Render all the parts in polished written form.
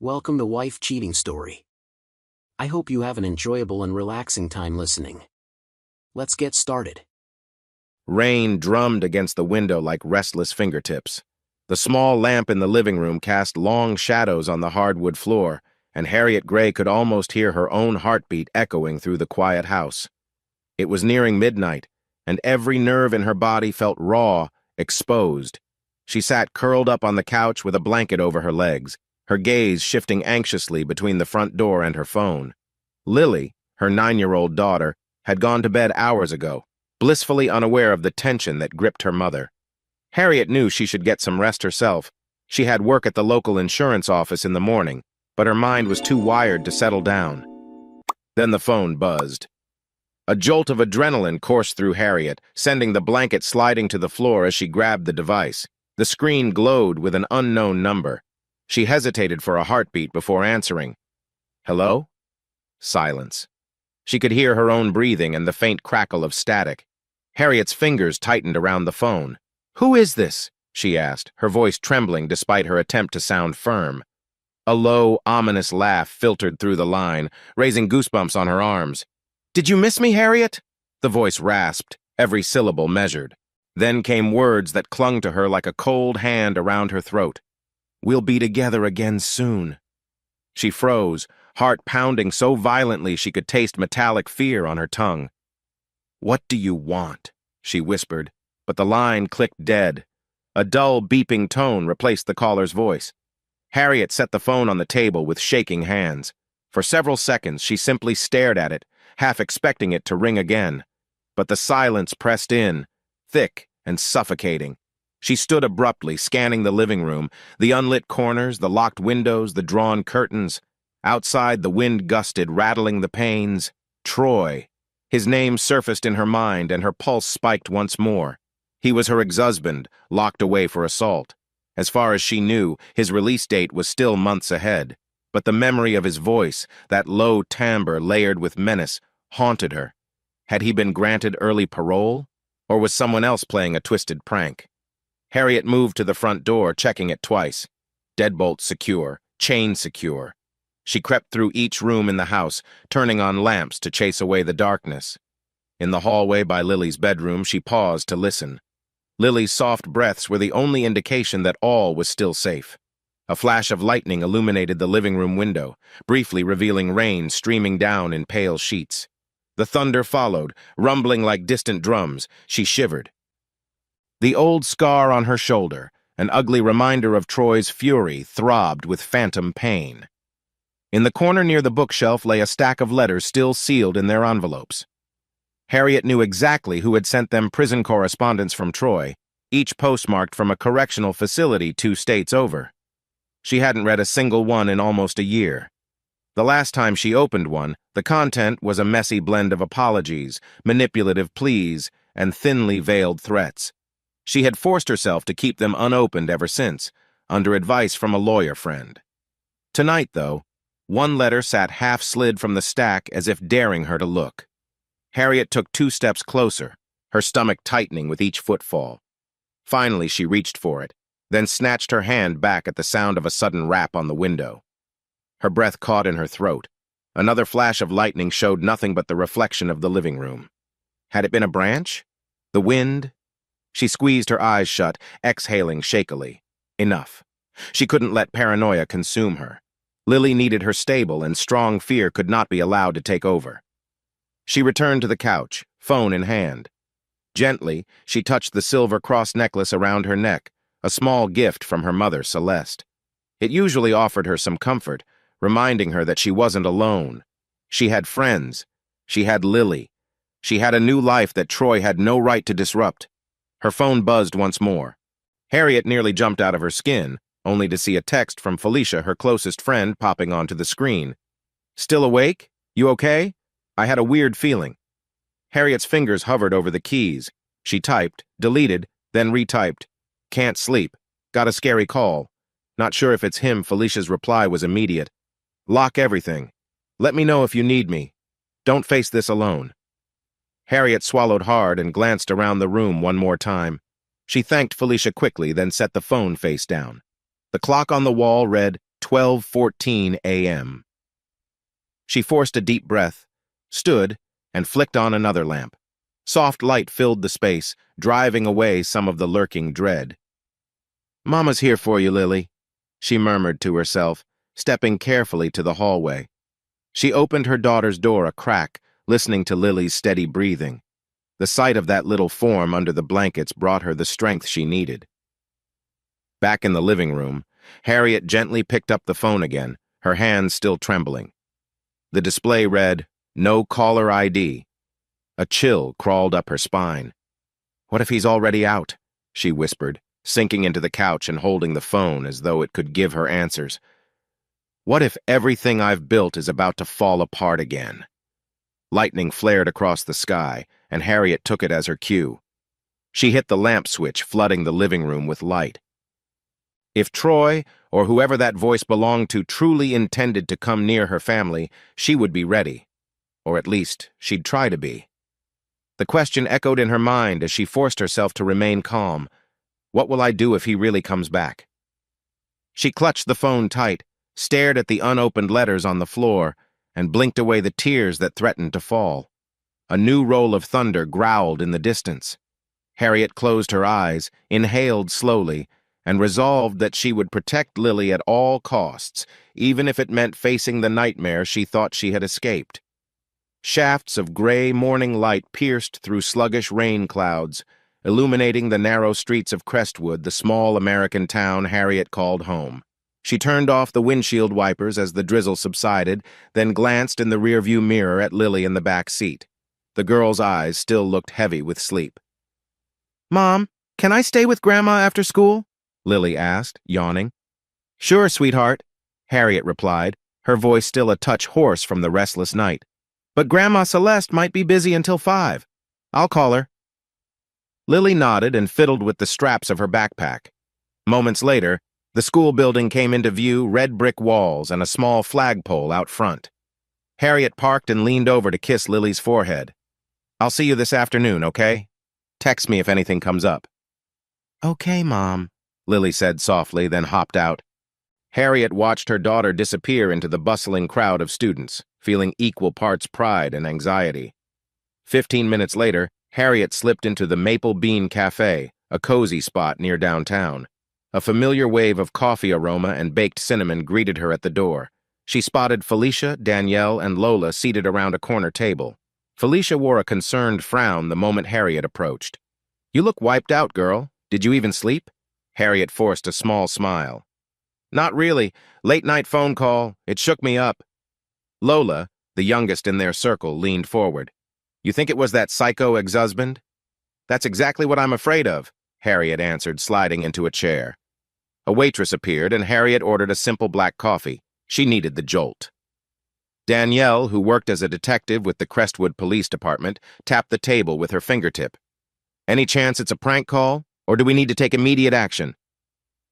Welcome to Wife Cheating Story. I hope you have an enjoyable and relaxing time listening. Let's get started. Rain drummed against the window like restless fingertips. The small lamp in the living room cast long shadows on the hardwood floor, and Harriet Gray could almost hear her own heartbeat echoing through the quiet house. It was nearing midnight, and every nerve in her body felt raw, exposed. She sat curled up on the couch with a blanket over her legs, her gaze shifting anxiously between the front door and her phone. Lily, her 9-year-old daughter, had gone to bed hours ago, blissfully unaware of the tension that gripped her mother. Harriet knew she should get some rest herself. She had work at the local insurance office in the morning, but her mind was too wired to settle down. Then the phone buzzed. A jolt of adrenaline coursed through Harriet, sending the blanket sliding to the floor as she grabbed the device. The screen glowed with an unknown number. She hesitated for a heartbeat before answering. Hello? Silence. She could hear her own breathing and the faint crackle of static. Harriet's fingers tightened around the phone. "Who is this?" she asked, her voice trembling despite her attempt to sound firm. A low, ominous laugh filtered through the line, raising goosebumps on her arms. "Did you miss me, Harriet?" The voice rasped, every syllable measured. Then came words that clung to her like a cold hand around her throat. "We'll be together again soon." She froze, heart pounding so violently she could taste metallic fear on her tongue. "What do you want?" she whispered, but the line clicked dead. A dull, beeping tone replaced the caller's voice. Harriet set the phone on the table with shaking hands. For several seconds, she simply stared at it, half expecting it to ring again. But the silence pressed in, thick and suffocating. She stood abruptly, scanning the living room, the unlit corners, the locked windows, the drawn curtains. Outside, the wind gusted, rattling the panes. Troy. His name surfaced in her mind, and her pulse spiked once more. He was her ex-husband, locked away for assault. As far as she knew, his release date was still months ahead. But the memory of his voice, that low timbre layered with menace, haunted her. Had he been granted early parole? Or was someone else playing a twisted prank? Harriet moved to the front door, checking it twice. Deadbolt secure, chain secure. She crept through each room in the house, turning on lamps to chase away the darkness. In the hallway by Lily's bedroom, she paused to listen. Lily's soft breaths were the only indication that all was still safe. A flash of lightning illuminated the living room window, briefly revealing rain streaming down in pale sheets. The thunder followed, rumbling like distant drums. She shivered. The old scar on her shoulder, an ugly reminder of Troy's fury, throbbed with phantom pain. In the corner near the bookshelf lay a stack of letters still sealed in their envelopes. Harriet knew exactly who had sent them prison correspondence from Troy, each postmarked from a correctional facility 2 states over. She hadn't read a single one in almost a year. The last time she opened one, the content was a messy blend of apologies, manipulative pleas, and thinly veiled threats. She had forced herself to keep them unopened ever since, under advice from a lawyer friend. Tonight, though, one letter sat half-slid from the stack as if daring her to look. Harriet took 2 steps closer, her stomach tightening with each footfall. Finally, she reached for it, then snatched her hand back at the sound of a sudden rap on the window. Her breath caught in her throat. Another flash of lightning showed nothing but the reflection of the living room. Had it been a branch? The wind? She squeezed her eyes shut, exhaling shakily. Enough. She couldn't let paranoia consume her. Lily needed her stable, and strong fear could not be allowed to take over. She returned to the couch, phone in hand. Gently, she touched the silver cross necklace around her neck, a small gift from her mother, Celeste. It usually offered her some comfort, reminding her that she wasn't alone. She had friends. She had Lily. She had a new life that Troy had no right to disrupt. Her phone buzzed once more. Harriet nearly jumped out of her skin, only to see a text from Felicia, her closest friend, popping onto the screen. "Still awake? You okay? I had a weird feeling." Harriet's fingers hovered over the keys. She typed, deleted, then retyped. "Can't sleep. Got a scary call. Not sure if it's him." Felicia's reply was immediate. "Lock everything. Let me know if you need me. Don't face this alone." Harriet swallowed hard and glanced around the room one more time. She thanked Felicia quickly, then set the phone face down. The clock on the wall read 12:14 a.m. She forced a deep breath, stood, and flicked on another lamp. Soft light filled the space, driving away some of the lurking dread. "Mama's here for you, Lily," she murmured to herself, stepping carefully to the hallway. She opened her daughter's door a crack, listening to Lily's steady breathing. The sight of that little form under the blankets brought her the strength she needed. Back in the living room, Harriet gently picked up the phone again, her hands still trembling. The display read, "No caller ID." A chill crawled up her spine. "What if he's already out?" she whispered, sinking into the couch and holding the phone as though it could give her answers. "What if everything I've built is about to fall apart again?" Lightning flared across the sky, and Harriet took it as her cue. She hit the lamp switch, flooding the living room with light. If Troy, or whoever that voice belonged to, truly intended to come near her family, she would be ready. Or at least, she'd try to be. The question echoed in her mind as she forced herself to remain calm. What will I do if he really comes back? She clutched the phone tight, stared at the unopened letters on the floor, and blinked away the tears that threatened to fall. A new roll of thunder growled in the distance. Harriet closed her eyes, inhaled slowly, and resolved that she would protect Lily at all costs, even if it meant facing the nightmare she thought she had escaped. Shafts of gray morning light pierced through sluggish rain clouds, illuminating the narrow streets of Crestwood, the small American town Harriet called home. She turned off the windshield wipers as the drizzle subsided, then glanced in the rearview mirror at Lily in the back seat. The girl's eyes still looked heavy with sleep. "Mom, can I stay with Grandma after school?" Lily asked, yawning. "Sure, sweetheart," Harriet replied, her voice still a touch hoarse from the restless night. "But Grandma Celeste might be busy until 5. I'll call her." Lily nodded and fiddled with the straps of her backpack. Moments later, the school building came into view, red brick walls and a small flagpole out front. Harriet parked and leaned over to kiss Lily's forehead. "I'll see you this afternoon, okay? Text me if anything comes up." "Okay, Mom," Lily said softly, then hopped out. Harriet watched her daughter disappear into the bustling crowd of students, feeling equal parts pride and anxiety. 15 minutes later, Harriet slipped into the Maple Bean Cafe, a cozy spot near downtown. A familiar wave of coffee aroma and baked cinnamon greeted her at the door. She spotted Felicia, Danielle, and Lola seated around a corner table. Felicia wore a concerned frown the moment Harriet approached. "You look wiped out, girl. Did you even sleep?" Harriet forced a small smile. "Not really. Late-night phone call. It shook me up." Lola, the youngest in their circle, leaned forward. "You think it was that psycho ex-husband?" "That's exactly what I'm afraid of," Harriet answered, sliding into a chair. A waitress appeared, and Harriet ordered a simple black coffee. She needed the jolt. Danielle, who worked as a detective with the Crestwood Police Department, tapped the table with her fingertip. "Any chance it's a prank call, or do we need to take immediate action?"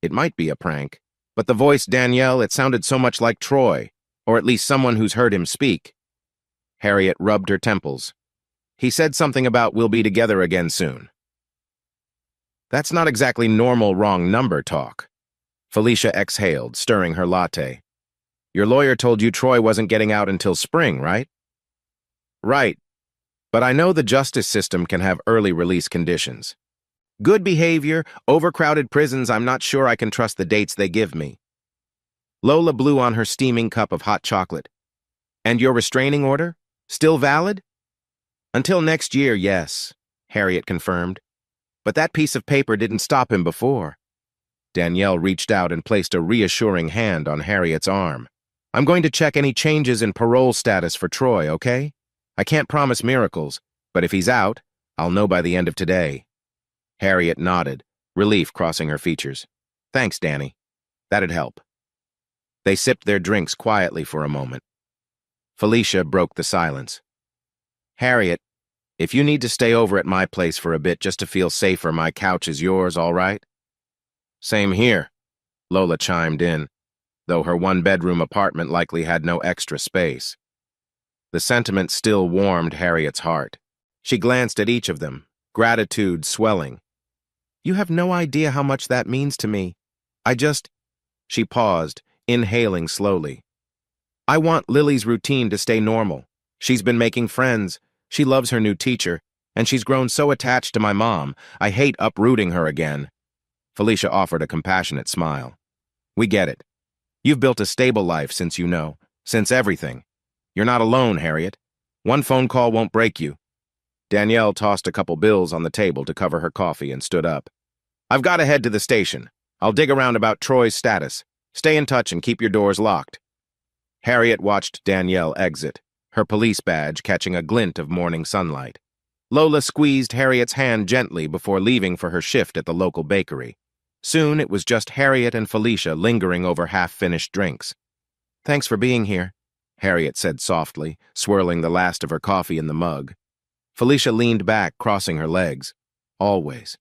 It might be a prank, but the voice Danielle, it sounded so much like Troy, or at least someone who's heard him speak. Harriet rubbed her temples. "He said something about we'll be together again soon." That's not exactly normal wrong number talk. Felicia exhaled, stirring her latte. "Your lawyer told you Troy wasn't getting out until spring, right?" "Right. But I know the justice system can have early release conditions. Good behavior, overcrowded prisons, I'm not sure I can trust the dates they give me." Lola blew on her steaming cup of hot chocolate. "And your restraining order? Still valid?" "Until next year, yes," Harriet confirmed. "But that piece of paper didn't stop him before." Danielle reached out and placed a reassuring hand on Harriet's arm. "I'm going to check any changes in parole status for Troy, okay? I can't promise miracles, but if he's out, I'll know by the end of today." Harriet nodded, relief crossing her features. "Thanks, Danny. That'd help." They sipped their drinks quietly for a moment. Felicia broke the silence. "Harriet, if you need to stay over at my place for a bit just to feel safer, my couch is yours, all right?" "Same here," Lola chimed in, though her one-bedroom apartment likely had no extra space. The sentiment still warmed Harriet's heart. She glanced at each of them, gratitude swelling. "You have no idea how much that means to me. She paused, inhaling slowly. I want Lily's routine to stay normal. She's been making friends. She loves her new teacher, and she's grown so attached to my mom. I hate uprooting her again. Felicia offered a compassionate smile. We get it. You've built a stable life since everything. You're not alone, Harriet. One phone call won't break you. Danielle tossed a couple bills on the table to cover her coffee and stood up. I've got to head to the station. I'll dig around about Troy's status. Stay in touch and keep your doors locked. Harriet watched Danielle exit, her police badge catching a glint of morning sunlight. Lola squeezed Harriet's hand gently before leaving for her shift at the local bakery. Soon it was just Harriet and Felicia lingering over half-finished drinks. Thanks for being here, Harriet said softly, swirling the last of her coffee in the mug. Felicia leaned back, crossing her legs. Always.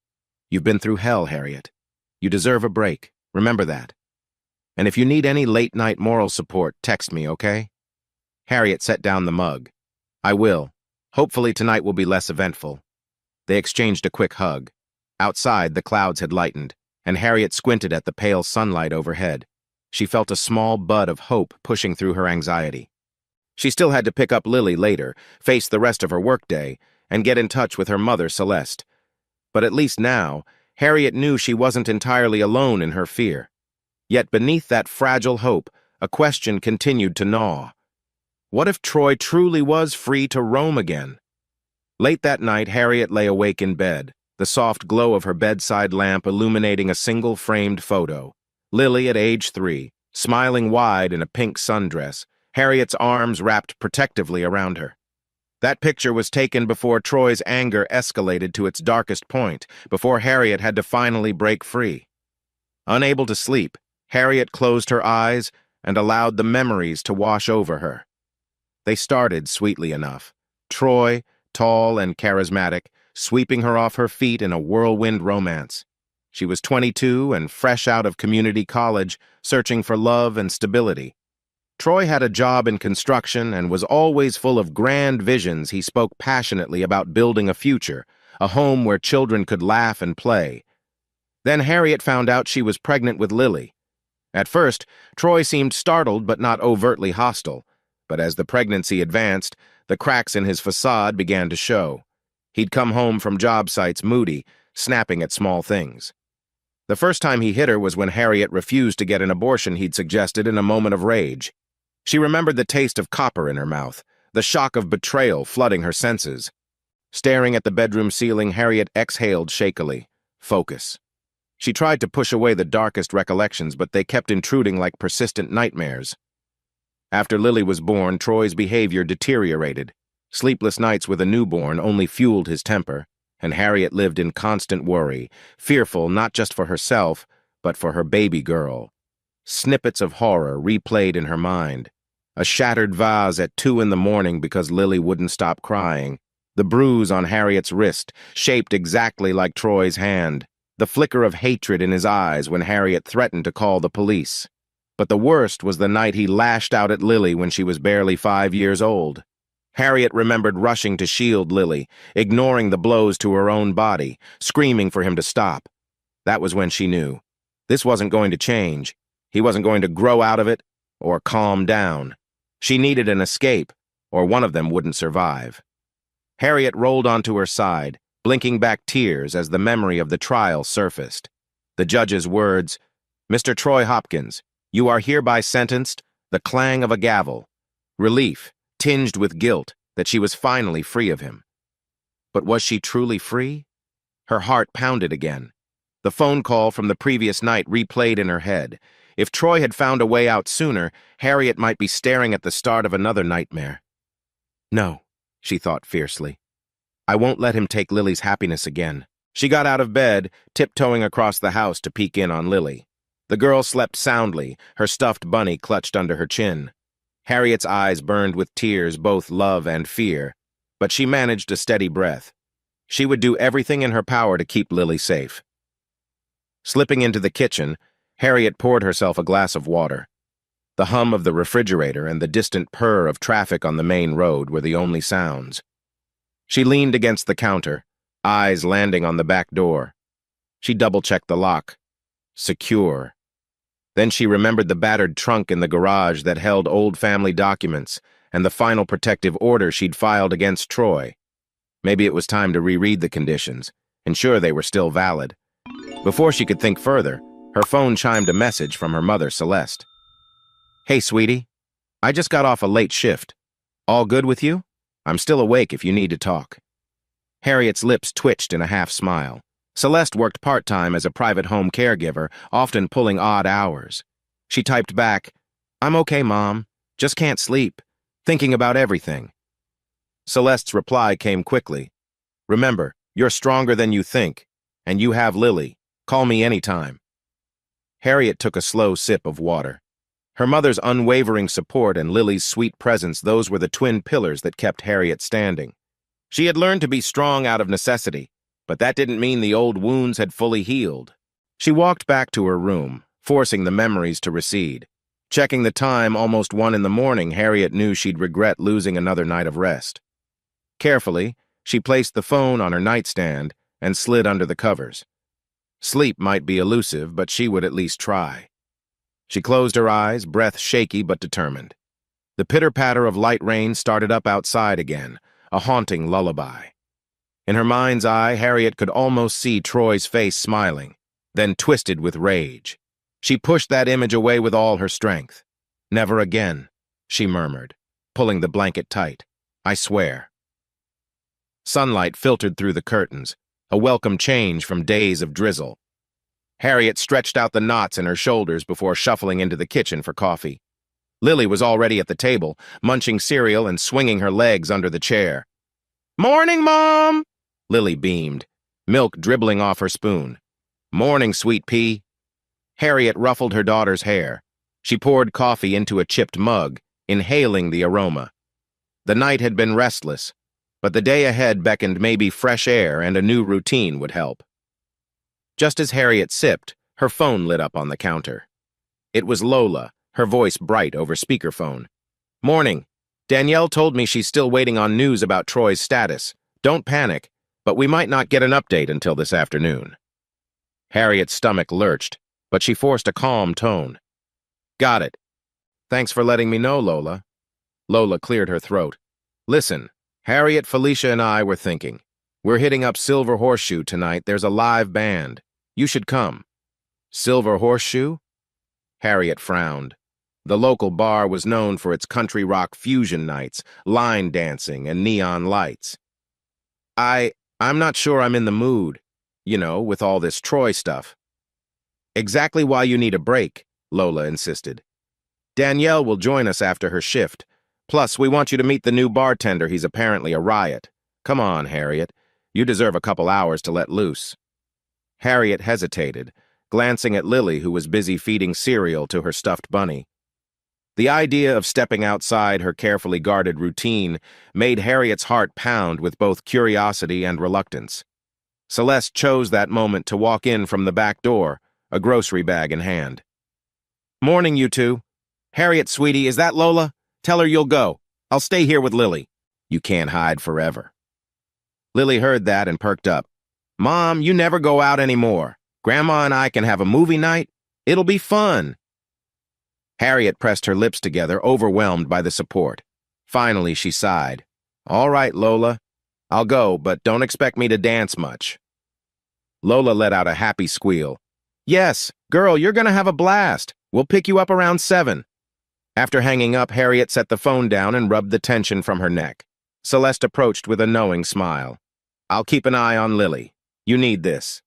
You've been through hell, Harriet. You deserve a break. Remember that. And if you need any late-night moral support, text me, okay? Harriet set down the mug. I will. Hopefully tonight will be less eventful. They exchanged a quick hug. Outside, the clouds had lightened, and Harriet squinted at the pale sunlight overhead. She felt a small bud of hope pushing through her anxiety. She still had to pick up Lily later, face the rest of her workday, and get in touch with her mother, Celeste. But at least now, Harriet knew she wasn't entirely alone in her fear. Yet beneath that fragile hope, a question continued to gnaw. What if Troy truly was free to roam again? Late that night, Harriet lay awake in bed, the soft glow of her bedside lamp illuminating a single framed photo. Lily at age 3, smiling wide in a pink sundress, Harriet's arms wrapped protectively around her. That picture was taken before Troy's anger escalated to its darkest point, before Harriet had to finally break free. Unable to sleep, Harriet closed her eyes and allowed the memories to wash over her. They started sweetly enough. Troy, tall and charismatic, sweeping her off her feet in a whirlwind romance. She was 22 and fresh out of community college, searching for love and stability. Troy had a job in construction and was always full of grand visions. He spoke passionately about building a future, a home where children could laugh and play. Then Harriet found out she was pregnant with Lily. At first, Troy seemed startled but not overtly hostile. But as the pregnancy advanced, the cracks in his facade began to show. He'd come home from job sites moody, snapping at small things. The first time he hit her was when Harriet refused to get an abortion he'd suggested in a moment of rage. She remembered the taste of copper in her mouth, the shock of betrayal flooding her senses. Staring at the bedroom ceiling, Harriet exhaled shakily. Focus. She tried to push away the darkest recollections, but they kept intruding like persistent nightmares. After Lily was born, Troy's behavior deteriorated. Sleepless nights with a newborn only fueled his temper, and Harriet lived in constant worry, fearful not just for herself, but for her baby girl. Snippets of horror replayed in her mind. A shattered vase at 2 a.m. because Lily wouldn't stop crying. The bruise on Harriet's wrist, shaped exactly like Troy's hand. The flicker of hatred in his eyes when Harriet threatened to call the police. But the worst was the night he lashed out at Lily when she was barely 5 years old. Harriet remembered rushing to shield Lily, ignoring the blows to her own body, screaming for him to stop. That was when she knew. This wasn't going to change. He wasn't going to grow out of it or calm down. She needed an escape, or one of them wouldn't survive. Harriet rolled onto her side, blinking back tears as the memory of the trial surfaced. The judge's words, "Mr. Troy Hopkins, you are hereby sentenced," the clang of a gavel. Relief, tinged with guilt, that she was finally free of him. But was she truly free? Her heart pounded again. The phone call from the previous night replayed in her head. If Troy had found a way out sooner, Harriet might be staring at the start of another nightmare. No, she thought fiercely. I won't let him take Lily's happiness again. She got out of bed, tiptoeing across the house to peek in on Lily. The girl slept soundly, her stuffed bunny clutched under her chin. Harriet's eyes burned with tears, both love and fear, but she managed a steady breath. She would do everything in her power to keep Lily safe. Slipping into the kitchen, Harriet poured herself a glass of water. The hum of the refrigerator and the distant purr of traffic on the main road were the only sounds. She leaned against the counter, eyes landing on the back door. She double-checked the lock. Secure. Then she remembered the battered trunk in the garage that held old family documents and the final protective order she'd filed against Troy. Maybe it was time to reread the conditions, ensure they were still valid. Before she could think further, her phone chimed a message from her mother, Celeste. "Hey, sweetie. I just got off a late shift. All good with you? I'm still awake if you need to talk." Harriet's lips twitched in a half-smile. Celeste worked part-time as a private home caregiver, often pulling odd hours. She typed back, "I'm okay, Mom. Just can't sleep. Thinking about everything." Celeste's reply came quickly. "Remember, you're stronger than you think, and you have Lily. Call me anytime." Harriet took a slow sip of water. Her mother's unwavering support and Lily's sweet presence, those were the twin pillars that kept Harriet standing. She had learned to be strong out of necessity, but that didn't mean the old wounds had fully healed. She walked back to her room, forcing the memories to recede. Checking the time, almost 1 in the morning, Harriet knew she'd regret losing another night of rest. Carefully, she placed the phone on her nightstand and slid under the covers. Sleep might be elusive, but she would at least try. She closed her eyes, breath shaky but determined. The pitter-patter of light rain started up outside again, a haunting lullaby. In her mind's eye, Harriet could almost see Troy's face smiling, then twisted with rage. She pushed that image away with all her strength. "Never again," she murmured, pulling the blanket tight. "I swear." Sunlight filtered through the curtains, a welcome change from days of drizzle. Harriet stretched out the knots in her shoulders before shuffling into the kitchen for coffee. Lily was already at the table, munching cereal and swinging her legs under the chair. "Morning, Mom!" Lily beamed, milk dribbling off her spoon. "Morning, sweet pea." Harriet ruffled her daughter's hair. She poured coffee into a chipped mug, inhaling the aroma. The night had been restless, but the day ahead beckoned maybe fresh air and a new routine would help. Just as Harriet sipped, her phone lit up on the counter. It was Lola, her voice bright over speakerphone. "Morning. Danielle told me she's still waiting on news about Troy's status. Don't panic, but we might not get an update until this afternoon." Harriet's stomach lurched, but she forced a calm tone. "Got it. Thanks for letting me know, Lola." Lola cleared her throat. "Listen, Harriet, Felicia, and I were thinking. We're hitting up Silver Horseshoe tonight. There's a live band. You should come." "Silver Horseshoe?" Harriet frowned. The local bar was known for its country rock fusion nights, line dancing, and neon lights. I'm not sure I'm in the mood, with all this Troy stuff." "Exactly why you need a break," Lola insisted. "Danielle will join us after her shift. Plus, we want you to meet the new bartender. He's apparently a riot. Come on, Harriet. You deserve a couple hours to let loose." Harriet hesitated, glancing at Lily, who was busy feeding cereal to her stuffed bunny. The idea of stepping outside her carefully guarded routine made Harriet's heart pound with both curiosity and reluctance. Celeste chose that moment to walk in from the back door, a grocery bag in hand. "Morning, you two. Harriet, sweetie, is that Lola? Tell her you'll go. I'll stay here with Lily. You can't hide forever." Lily heard that and perked up. "Mom, you never go out anymore. Grandma and I can have a movie night. It'll be fun." Harriet pressed her lips together, overwhelmed by the support. Finally, she sighed. "All right, Lola. I'll go, but don't expect me to dance much." Lola let out a happy squeal. "Yes, girl, you're gonna have a blast. We'll pick you up around 7. After hanging up, Harriet set the phone down and rubbed the tension from her neck. Celeste approached with a knowing smile. "I'll keep an eye on Lily. You need this."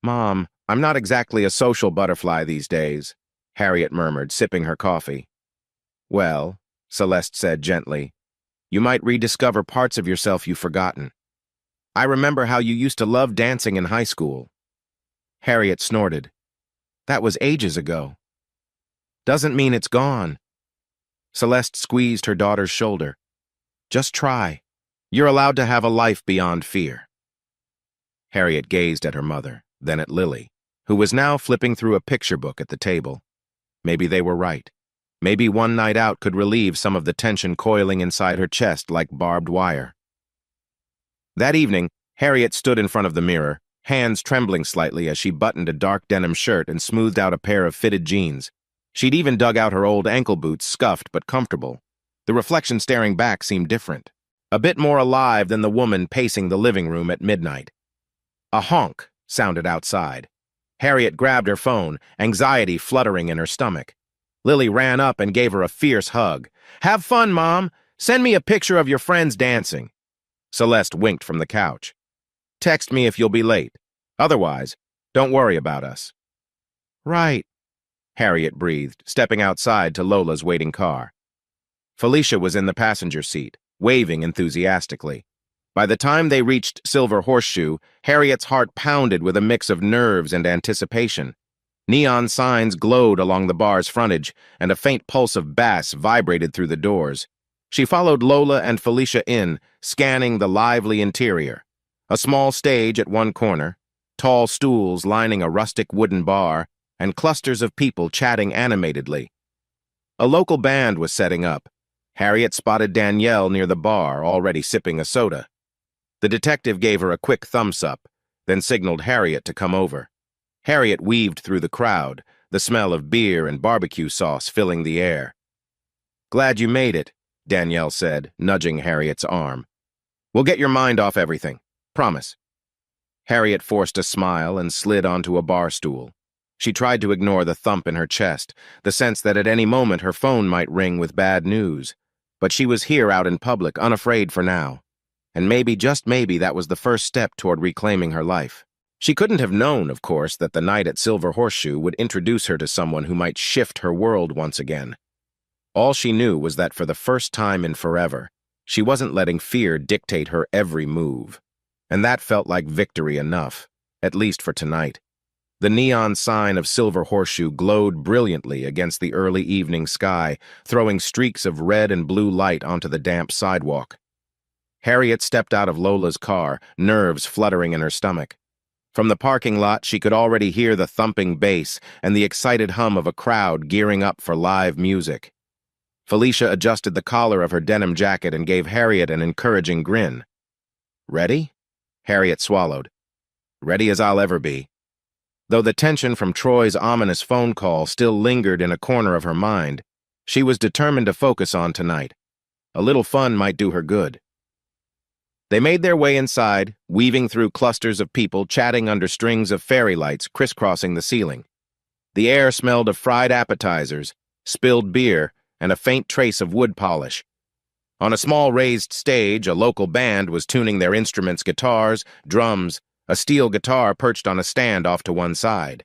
"Mom, I'm not exactly a social butterfly these days," Harriet murmured, sipping her coffee. "Well," Celeste said gently, "you might rediscover parts of yourself you've forgotten. I remember how you used to love dancing in high school." Harriet snorted. "That was ages ago." "Doesn't mean it's gone." Celeste squeezed her daughter's shoulder. "Just try. You're allowed to have a life beyond fear." Harriet gazed at her mother, then at Lily, who was now flipping through a picture book at the table. Maybe they were right. Maybe one night out could relieve some of the tension coiling inside her chest like barbed wire. That evening, Harriet stood in front of the mirror, hands trembling slightly as she buttoned a dark denim shirt and smoothed out a pair of fitted jeans. She'd even dug out her old ankle boots, scuffed but comfortable. The reflection staring back seemed different, a bit more alive than the woman pacing the living room at midnight. A honk sounded outside. Harriet grabbed her phone, anxiety fluttering in her stomach. Lily ran up and gave her a fierce hug. "Have fun, Mom! Send me a picture of your friends dancing." Celeste winked from the couch. "Text me if you'll be late. Otherwise, don't worry about us." "Right," Harriet breathed, stepping outside to Lola's waiting car. Felicia was in the passenger seat, waving enthusiastically. By the time they reached Silver Horseshoe, Harriet's heart pounded with a mix of nerves and anticipation. Neon signs glowed along the bar's frontage, and a faint pulse of bass vibrated through the doors. She followed Lola and Felicia in, scanning the lively interior. A small stage at one corner, tall stools lining a rustic wooden bar, and clusters of people chatting animatedly. A local band was setting up. Harriet spotted Danielle near the bar, already sipping a soda. The detective gave her a quick thumbs-up, then signaled Harriet to come over. Harriet weaved through the crowd, the smell of beer and barbecue sauce filling the air. "Glad you made it," Danielle said, nudging Harriet's arm. "We'll get your mind off everything. Promise." Harriet forced a smile and slid onto a bar stool. She tried to ignore the thump in her chest, the sense that at any moment her phone might ring with bad news. But she was here out in public, unafraid for now. And maybe, just maybe, that was the first step toward reclaiming her life. She couldn't have known, of course, that the night at Silver Horseshoe would introduce her to someone who might shift her world once again. All she knew was that for the first time in forever, she wasn't letting fear dictate her every move. And that felt like victory enough, at least for tonight. The neon sign of Silver Horseshoe glowed brilliantly against the early evening sky, throwing streaks of red and blue light onto the damp sidewalk. Harriet stepped out of Lola's car, nerves fluttering in her stomach. From the parking lot, she could already hear the thumping bass and the excited hum of a crowd gearing up for live music. Felicia adjusted the collar of her denim jacket and gave Harriet an encouraging grin. "Ready?" Harriet swallowed. "Ready as I'll ever be." Though the tension from Troy's ominous phone call still lingered in a corner of her mind, she was determined to focus on tonight. A little fun might do her good. They made their way inside, weaving through clusters of people chatting under strings of fairy lights crisscrossing the ceiling. The air smelled of fried appetizers, spilled beer, and a faint trace of wood polish. On a small raised stage, a local band was tuning their instruments, guitars, drums, a steel guitar perched on a stand off to one side.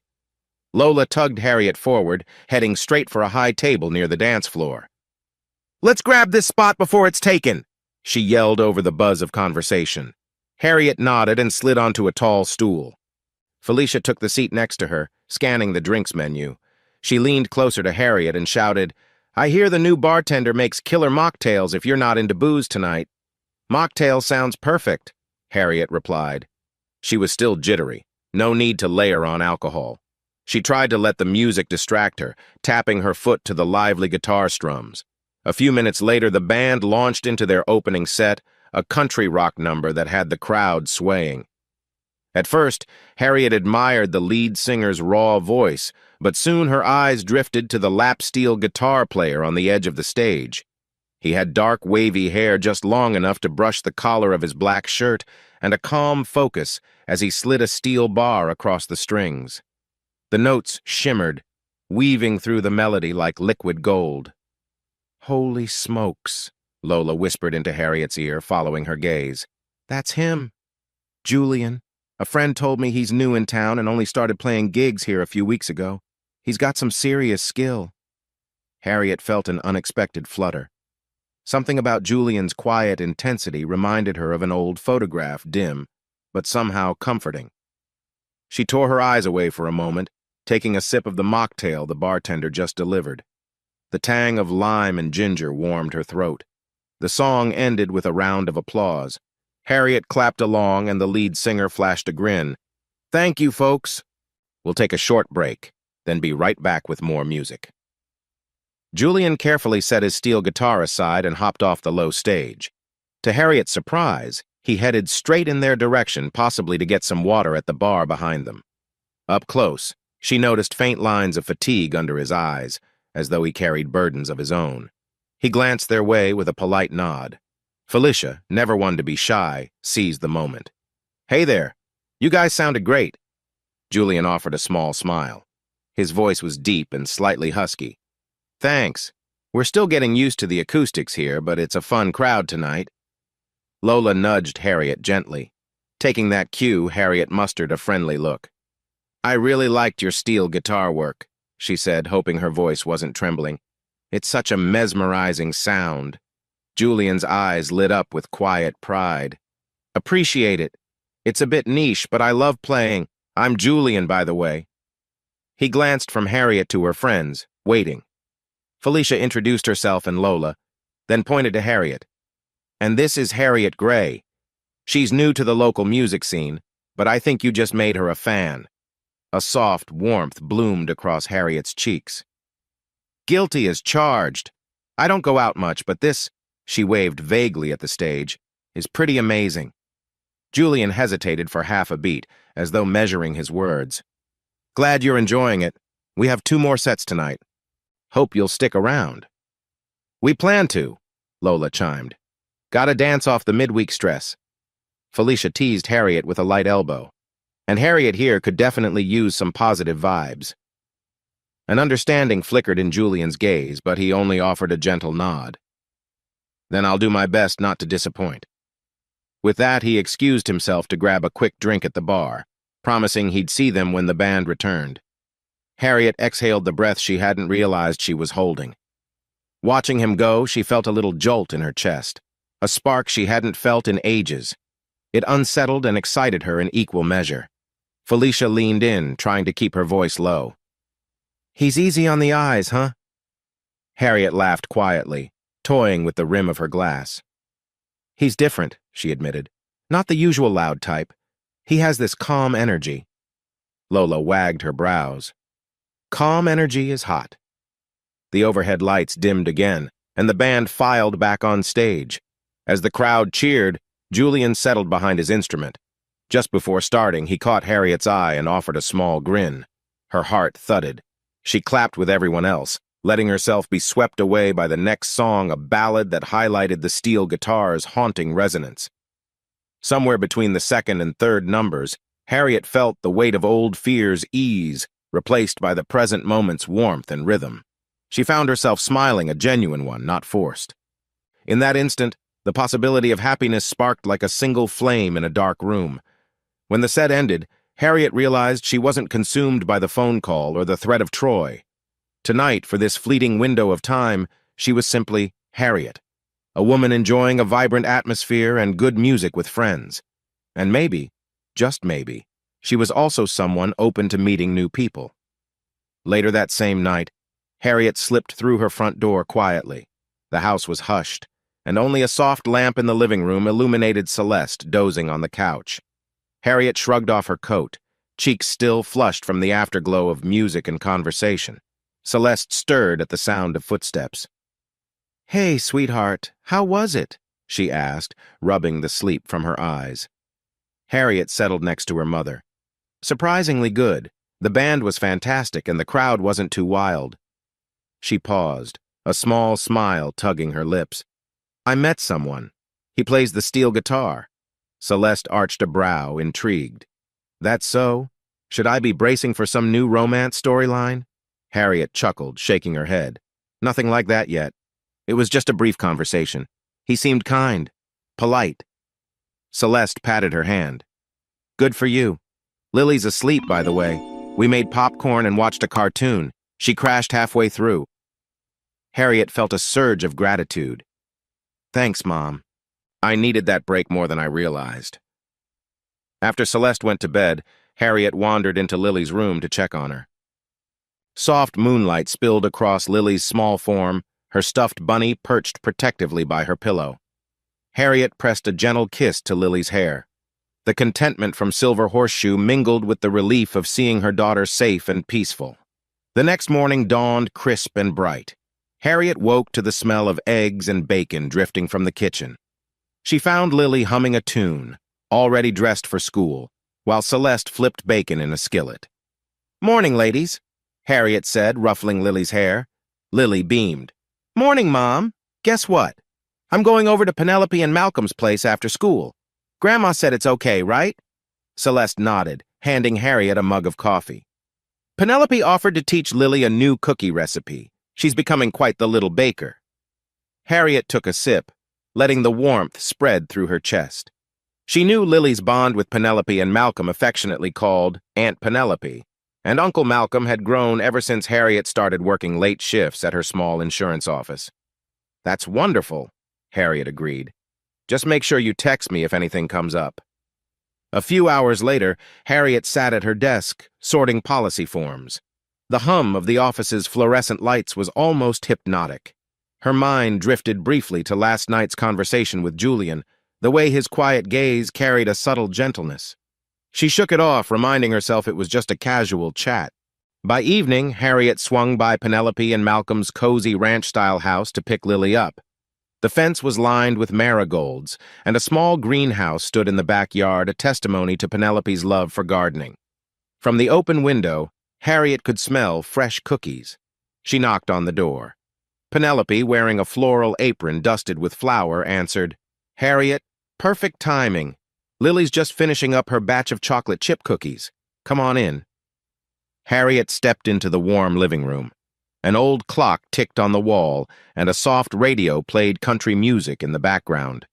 Lola tugged Harriet forward, heading straight for a high table near the dance floor. "Let's grab this spot before it's taken," she yelled over the buzz of conversation. Harriet nodded and slid onto a tall stool. Felicia took the seat next to her, scanning the drinks menu. She leaned closer to Harriet and shouted, "I hear the new bartender makes killer mocktails if you're not into booze tonight." "Mocktail sounds perfect," Harriet replied. She was still jittery. No need to layer on alcohol. She tried to let the music distract her, tapping her foot to the lively guitar strums. A few minutes later, the band launched into their opening set, a country rock number that had the crowd swaying. At first, Harriet admired the lead singer's raw voice, but soon her eyes drifted to the lap steel guitar player on the edge of the stage. He had dark, wavy hair just long enough to brush the collar of his black shirt, and a calm focus as he slid a steel bar across the strings. The notes shimmered, weaving through the melody like liquid gold. "Holy smokes," Lola whispered into Harriet's ear, following her gaze. "That's him. Julian. A friend told me he's new in town and only started playing gigs here a few weeks ago. He's got some serious skill." Harriet felt an unexpected flutter. Something about Julian's quiet intensity reminded her of an old photograph, dim, but somehow comforting. She tore her eyes away for a moment, taking a sip of the mocktail the bartender just delivered. The tang of lime and ginger warmed her throat. The song ended with a round of applause. Harriet clapped along and the lead singer flashed a grin. "Thank you, folks." "We'll take a short break, then be right back with more music." Julian carefully set his steel guitar aside and hopped off the low stage. To Harriet's surprise, He headed straight in their direction, possibly to get some water at the bar behind them. Up close, she noticed faint lines of fatigue under his eyes, as though he carried burdens of his own. He glanced their way with a polite nod. Felicia, never one to be shy, seized the moment. "Hey there, you guys sounded great." Julian offered a small smile. His voice was deep and slightly husky. "Thanks. We're still getting used to the acoustics here, but it's a fun crowd tonight." Lola nudged Harriet gently. Taking that cue, Harriet mustered a friendly look. "I really liked your steel guitar work," she said, hoping her voice wasn't trembling. "It's such a mesmerizing sound." Julian's eyes lit up with quiet pride. "Appreciate it. It's a bit niche, but I love playing. I'm Julian, by the way." He glanced from Harriet to her friends, waiting. Felicia introduced herself and Lola, then pointed to Harriet. "And this is Harriet Gray. She's new to the local music scene, but I think you just made her a fan." A soft warmth bloomed across Harriet's cheeks. "Guilty as charged. I don't go out much, but this," she waved vaguely at the stage, "is pretty amazing." Julian hesitated for half a beat, as though measuring his words. "Glad you're enjoying it. We have 2 more sets tonight. Hope you'll stick around." "We plan to," Lola chimed. "Gotta dance off the midweek stress." Felicia teased Harriet with a light elbow. And Harriet here could definitely use some positive vibes. An understanding flickered in Julian's gaze, but he only offered a gentle nod. "Then I'll do my best not to disappoint." With that, he excused himself to grab a quick drink at the bar, promising he'd see them when the band returned. Harriet exhaled the breath she hadn't realized she was holding. Watching him go, she felt a little jolt in her chest, a spark she hadn't felt in ages. It unsettled and excited her in equal measure. Felicia leaned in, trying to keep her voice low. "He's easy on the eyes, huh?" Harriet laughed quietly, toying with the rim of her glass. "He's different," she admitted. "Not the usual loud type. He has this calm energy." Lola wagged her brows. "Calm energy is hot." The overhead lights dimmed again, and the band filed back on stage. As the crowd cheered, Julian settled behind his instrument. Just before starting, he caught Harriet's eye and offered a small grin. Her heart thudded. She clapped with everyone else, letting herself be swept away by the next song, a ballad that highlighted the steel guitar's haunting resonance. Somewhere between the second and third numbers, Harriet felt the weight of old fears ease, replaced by the present moment's warmth and rhythm. She found herself smiling, a genuine one, not forced. In that instant, the possibility of happiness sparked like a single flame in a dark room. When the set ended, Harriet realized she wasn't consumed by the phone call or the threat of Troy. Tonight, for this fleeting window of time, she was simply Harriet, a woman enjoying a vibrant atmosphere and good music with friends. And maybe, just maybe, she was also someone open to meeting new people. Later that same night, Harriet slipped through her front door quietly. The house was hushed, and only a soft lamp in the living room illuminated Celeste dozing on the couch. Harriet shrugged off her coat, cheeks still flushed from the afterglow of music and conversation. Celeste stirred at the sound of footsteps. "Hey, sweetheart, how was it?" she asked, rubbing the sleep from her eyes. Harriet settled next to her mother. "Surprisingly good. The band was fantastic and the crowd wasn't too wild." She paused, a small smile tugging her lips. "I met someone. He plays the steel guitar." Celeste arched a brow, intrigued. "That's so? Should I be bracing for some new romance storyline?" Harriet chuckled, shaking her head. "Nothing like that yet. It was just a brief conversation. He seemed kind, polite." Celeste patted her hand. "Good for you. Lily's asleep, by the way. We made popcorn and watched a cartoon. She crashed halfway through." Harriet felt a surge of gratitude. "Thanks, Mom. I needed that break more than I realized." After Celeste went to bed, Harriet wandered into Lily's room to check on her. Soft moonlight spilled across Lily's small form, her stuffed bunny perched protectively by her pillow. Harriet pressed a gentle kiss to Lily's hair. The contentment from Silver Horseshoe mingled with the relief of seeing her daughter safe and peaceful. The next morning dawned crisp and bright. Harriet woke to the smell of eggs and bacon drifting from the kitchen. She found Lily humming a tune, already dressed for school, while Celeste flipped bacon in a skillet. "Morning, ladies," Harriet said, ruffling Lily's hair. Lily beamed. "Morning, Mom. Guess what? I'm going over to Penelope and Malcolm's place after school. Grandma said it's okay, right?" Celeste nodded, handing Harriet a mug of coffee. "Penelope offered to teach Lily a new cookie recipe. She's becoming quite the little baker." Harriet took a sip, letting the warmth spread through her chest. She knew Lily's bond with Penelope and Malcolm affectionately called Aunt Penelope, and Uncle Malcolm had grown ever since Harriet started working late shifts at her small insurance office. "That's wonderful," Harriet agreed. "Just make sure you text me if anything comes up." A few hours later, Harriet sat at her desk, sorting policy forms. The hum of the office's fluorescent lights was almost hypnotic. Her mind drifted briefly to last night's conversation with Julian, the way his quiet gaze carried a subtle gentleness. She shook it off, reminding herself it was just a casual chat. By evening, Harriet swung by Penelope and Malcolm's cozy ranch-style house to pick Lily up. The fence was lined with marigolds, and a small greenhouse stood in the backyard, a testimony to Penelope's love for gardening. From the open window, Harriet could smell fresh cookies. She knocked on the door. Penelope, wearing a floral apron dusted with flour, answered, "Harriet, perfect timing. Lily's just finishing up her batch of chocolate chip cookies. Come on in." Harriet stepped into the warm living room. An old clock ticked on the wall, and a soft radio played country music in the background.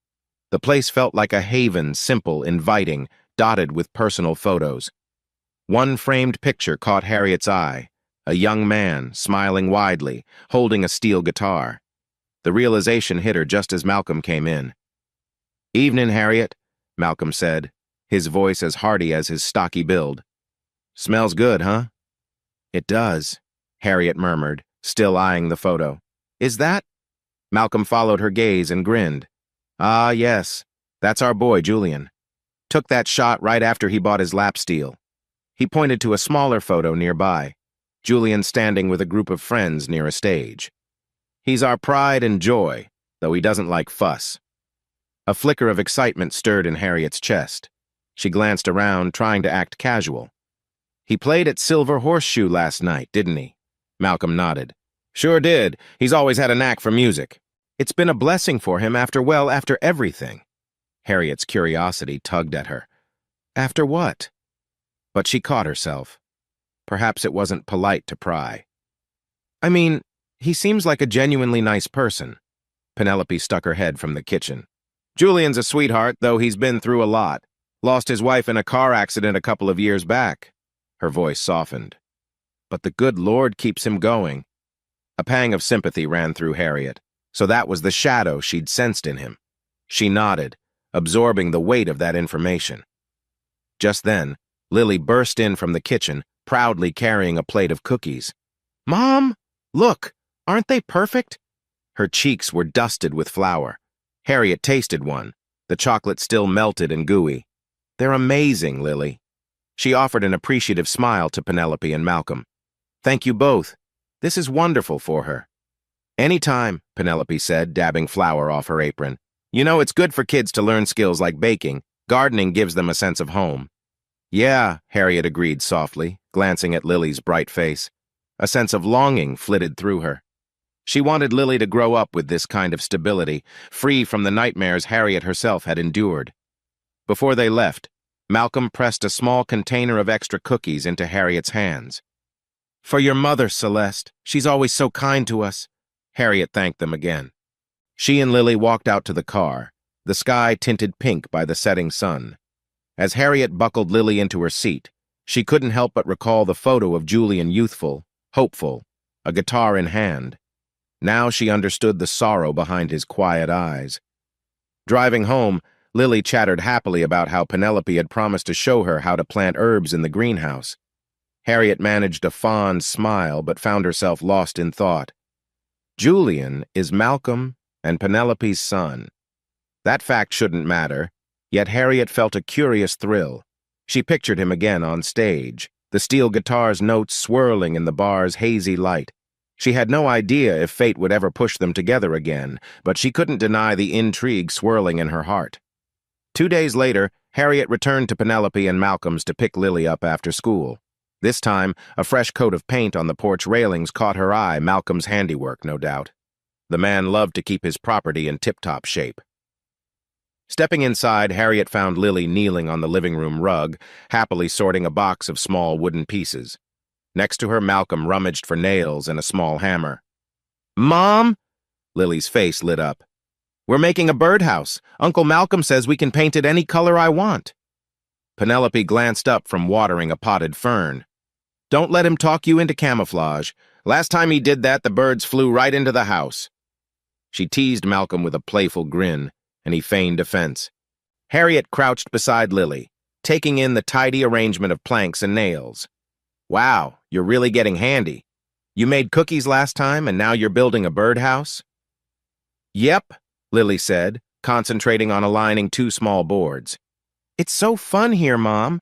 The place felt like a haven, simple, inviting, dotted with personal photos. One framed picture caught Harriet's eye, a young man, smiling widely, holding a steel guitar. The realization hit her just as Malcolm came in. "Evening, Harriet," Malcolm said, his voice as hearty as his stocky build. "Smells good, huh?" "It does," Harriet murmured, still eyeing the photo. "Is that—" Malcolm followed her gaze and grinned. "Ah, yes. That's our boy, Julian. Took that shot right after he bought his lap steel." He pointed to a smaller photo nearby, Julian standing with a group of friends near a stage. "He's our pride and joy, though he doesn't like fuss." A flicker of excitement stirred in Harriet's chest. She glanced around, trying to act casual. "He played at Silver Horseshoe last night, didn't he?" Malcolm nodded. "Sure did. He's always had a knack for music. It's been a blessing for him after everything." Harriet's curiosity tugged at her. "After what?" But she caught herself. Perhaps it wasn't polite to pry. "I mean, he seems like a genuinely nice person." Penelope stuck her head from the kitchen. "Julian's a sweetheart, though he's been through a lot. Lost his wife in a car accident a couple of years back." Her voice softened. "But the good Lord keeps him going." A pang of sympathy ran through Harriet. So that was the shadow she'd sensed in him. She nodded, absorbing the weight of that information. Just then, Lily burst in from the kitchen, proudly carrying a plate of cookies. "Mom, look, aren't they perfect?" Her cheeks were dusted with flour. Harriet tasted one, the chocolate still melted and gooey. "They're amazing, Lily." She offered an appreciative smile to Penelope and Malcolm. "Thank you both. This is wonderful for her." "Anytime," Penelope said, dabbing flour off her apron. "You know, it's good for kids to learn skills like baking. Gardening gives them a sense of home." "Yeah," Harriet agreed softly, glancing at Lily's bright face. A sense of longing flitted through her. She wanted Lily to grow up with this kind of stability, free from the nightmares Harriet herself had endured. Before they left, Malcolm pressed a small container of extra cookies into Harriet's hands. "For your mother, Celeste. She's always so kind to us." Harriet thanked them again. She and Lily walked out to the car, the sky tinted pink by the setting sun. As Harriet buckled Lily into her seat, she couldn't help but recall the photo of Julian, youthful, hopeful, a guitar in hand. Now she understood the sorrow behind his quiet eyes. Driving home, Lily chattered happily about how Penelope had promised to show her how to plant herbs in the greenhouse. Harriet managed a fond smile but found herself lost in thought. Julian is Malcolm and Penelope's son. That fact shouldn't matter, yet Harriet felt a curious thrill. She pictured him again on stage, the steel guitar's notes swirling in the bar's hazy light. She had no idea if fate would ever push them together again, but she couldn't deny the intrigue swirling in her heart. 2 days later, Harriet returned to Penelope and Malcolm's to pick Lily up after school. This time, a fresh coat of paint on the porch railings caught her eye, Malcolm's handiwork, no doubt. The man loved to keep his property in tip-top shape. Stepping inside, Harriet found Lily kneeling on the living room rug, happily sorting a box of small wooden pieces. Next to her, Malcolm rummaged for nails and a small hammer. "Mom!" Lily's face lit up. "We're making a birdhouse. Uncle Malcolm says we can paint it any color I want." Penelope glanced up from watering a potted fern. "Don't let him talk you into camouflage. Last time he did that, the birds flew right into the house." She teased Malcolm with a playful grin, and he feigned offense. Harriet crouched beside Lily, taking in the tidy arrangement of planks and nails. "Wow, you're really getting handy. You made cookies last time, and now you're building a birdhouse?" "Yep," Lily said, concentrating on aligning 2 small boards. "It's so fun here, Mom.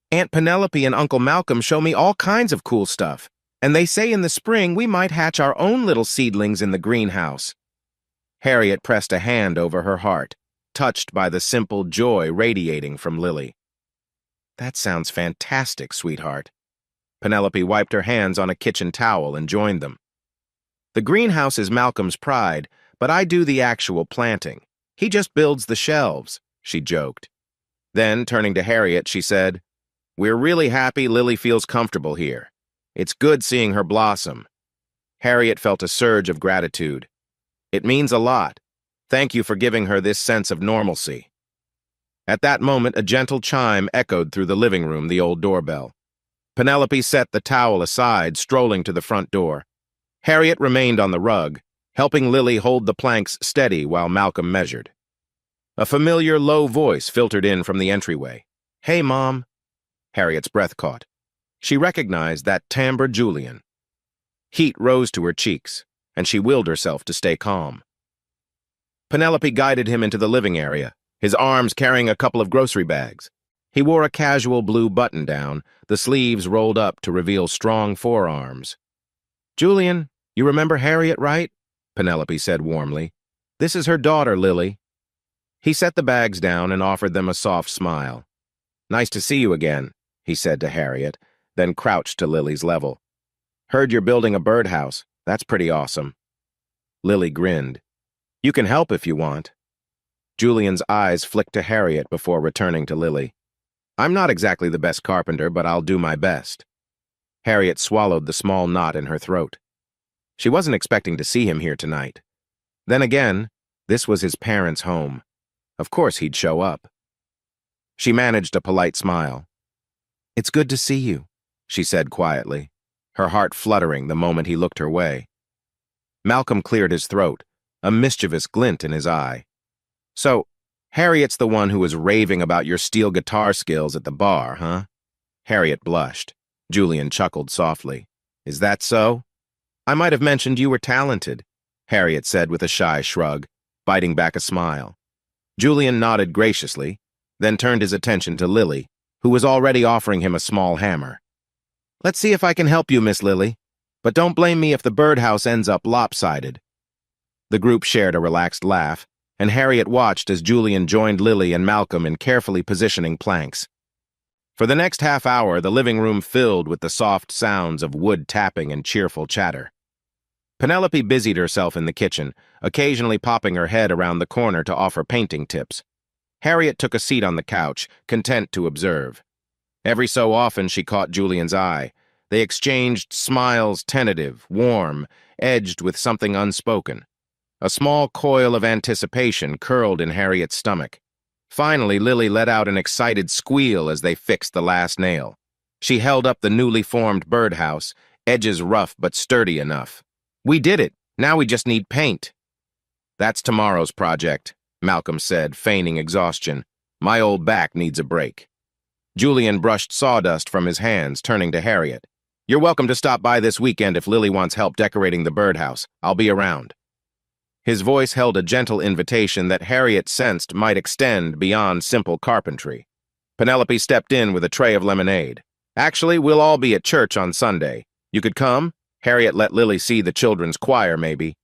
Aunt Penelope and Uncle Malcolm show me all kinds of cool stuff, and they say in the spring we might hatch our own little seedlings in the greenhouse." Harriet pressed a hand over her heart, touched by the simple joy radiating from Lily. "That sounds fantastic, sweetheart." Penelope wiped her hands on a kitchen towel and joined them. "The greenhouse is Malcolm's pride, but I do the actual planting. He just builds the shelves," she joked. Then, turning to Harriet, she said, "We're really happy Lily feels comfortable here. It's good seeing her blossom." Harriet felt a surge of gratitude. "It means a lot. Thank you for giving her this sense of normalcy." At that moment, a gentle chime echoed through the living room, the old doorbell. Penelope set the towel aside, strolling to the front door. Harriet remained on the rug, helping Lily hold the planks steady while Malcolm measured. A familiar low voice filtered in from the entryway. "Hey, Mom." Harriet's breath caught. She recognized that timbre Julian. Heat rose to her cheeks, and she willed herself to stay calm. Penelope guided him into the living area, his arms carrying a couple of grocery bags. He wore a casual blue button-down, the sleeves rolled up to reveal strong forearms. "Julian, you remember Harriet, right?" Penelope said warmly. "This is her daughter, Lily." He set the bags down and offered them a soft smile. "Nice to see you again," he said to Harriet, then crouched to Lily's level. "Heard you're building a birdhouse. That's pretty awesome." Lily grinned. "You can help if you want." Julian's eyes flicked to Harriet before returning to Lily. "I'm not exactly the best carpenter, but I'll do my best." Harriet swallowed the small knot in her throat. She wasn't expecting to see him here tonight. Then again, this was his parents' home. Of course he'd show up. She managed a polite smile. "It's good to see you," she said quietly, her heart fluttering the moment he looked her way. Malcolm cleared his throat, a mischievous glint in his eye. "So, Harriet's the one who was raving about your steel guitar skills at the bar, huh?" Harriet blushed. Julian chuckled softly. "Is that so?" "I might have mentioned you were talented," Harriet said with a shy shrug, biting back a smile. Julian nodded graciously, then turned his attention to Lily, who was already offering him a small hammer. "Let's see if I can help you, Miss Lily, but don't blame me if the birdhouse ends up lopsided." The group shared a relaxed laugh, and Harriet watched as Julian joined Lily and Malcolm in carefully positioning planks. For the next half hour, the living room filled with the soft sounds of wood tapping and cheerful chatter. Penelope busied herself in the kitchen, occasionally popping her head around the corner to offer painting tips. Harriet took a seat on the couch, content to observe. Every so often she caught Julian's eye. They exchanged smiles, tentative, warm, edged with something unspoken. A small coil of anticipation curled in Harriet's stomach. Finally, Lily let out an excited squeal as they fixed the last nail. She held up the newly formed birdhouse, edges rough but sturdy enough. "We did it. Now we just need paint." "That's tomorrow's project," Malcolm said, feigning exhaustion. "My old back needs a break." Julian brushed sawdust from his hands, turning to Harriet. "You're welcome to stop by this weekend if Lily wants help decorating the birdhouse. I'll be around." His voice held a gentle invitation that Harriet sensed might extend beyond simple carpentry. Penelope stepped in with a tray of lemonade. "Actually, we'll all be at church on Sunday. You could come?" Harriet let Lily see the children's choir, maybe.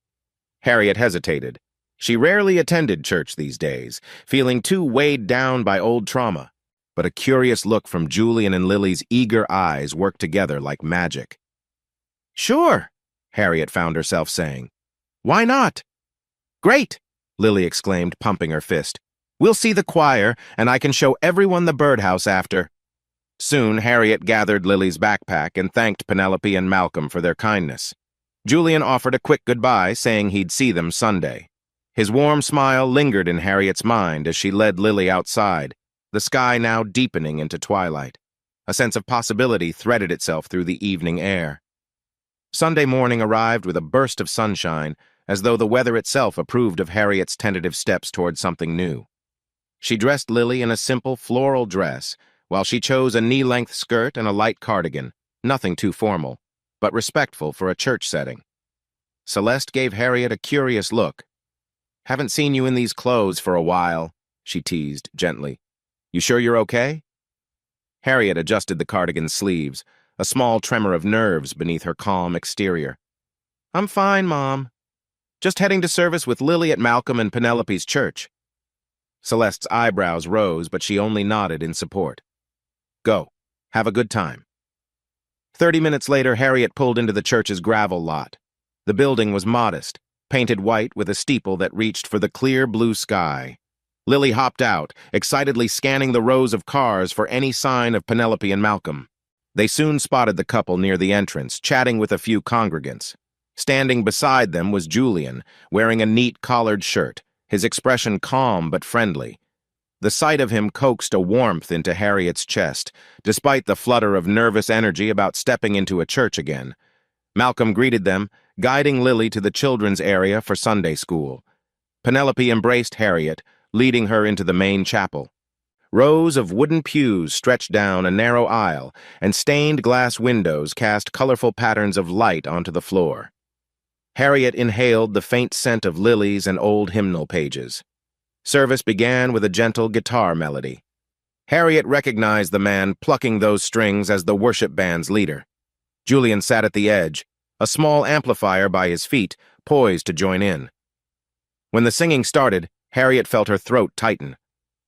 Harriet hesitated. She rarely attended church these days, feeling too weighed down by old trauma. But a curious look from Julian and Lily's eager eyes worked together like magic. "Sure," Harriet found herself saying. "Why not?" "Great," Lily exclaimed, pumping her fist. "We'll see the choir, and I can show everyone the birdhouse after." Soon, Harriet gathered Lily's backpack and thanked Penelope and Malcolm for their kindness. Julian offered a quick goodbye, saying he'd see them Sunday. His warm smile lingered in Harriet's mind as she led Lily outside, the sky now deepening into twilight. A sense of possibility threaded itself through the evening air. Sunday morning arrived with a burst of sunshine, as though the weather itself approved of Harriet's tentative steps toward something new. She dressed Lily in a simple floral dress, while she chose a knee-length skirt and a light cardigan, nothing too formal, but respectful for a church setting. Celeste gave Harriet a curious look. "Haven't seen you in these clothes for a while," she teased gently. "You sure you're okay?" Harriet adjusted the cardigan's sleeves, a small tremor of nerves beneath her calm exterior. "I'm fine, Mom. Just heading to service with Lily at Malcolm and Penelope's church." Celeste's eyebrows rose, but she only nodded in support. "Go. Have a good time." 30 minutes later, Harriet pulled into the church's gravel lot. The building was modest, painted white with a steeple that reached for the clear blue sky. Lily hopped out, excitedly scanning the rows of cars for any sign of Penelope and Malcolm. They soon spotted the couple near the entrance, chatting with a few congregants. Standing beside them was Julian, wearing a neat collared shirt, his expression calm but friendly. The sight of him coaxed a warmth into Harriet's chest, despite the flutter of nervous energy about stepping into a church again. Malcolm greeted them, guiding Lily to the children's area for Sunday school. Penelope embraced Harriet, leading her into the main chapel. Rows of wooden pews stretched down a narrow aisle, and stained glass windows cast colorful patterns of light onto the floor. Harriet inhaled the faint scent of lilies and old hymnal pages. Service began with a gentle guitar melody. Harriet recognized the man plucking those strings as the worship band's leader. Julian sat at the edge, a small amplifier by his feet, poised to join in. When the singing started, Harriet felt her throat tighten.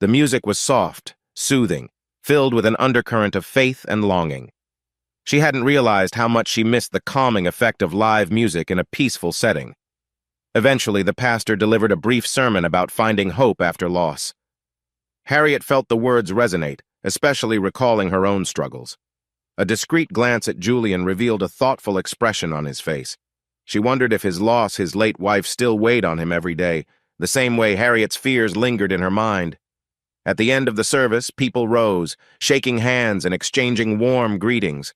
The music was soft, soothing, filled with an undercurrent of faith and longing. She hadn't realized how much she missed the calming effect of live music in a peaceful setting. Eventually, the pastor delivered a brief sermon about finding hope after loss. Harriet felt the words resonate, especially recalling her own struggles. A discreet glance at Julian revealed a thoughtful expression on his face. She wondered if his loss, his late wife, still weighed on him every day, the same way Harriet's fears lingered in her mind. At the end of the service, people rose, shaking hands and exchanging warm greetings.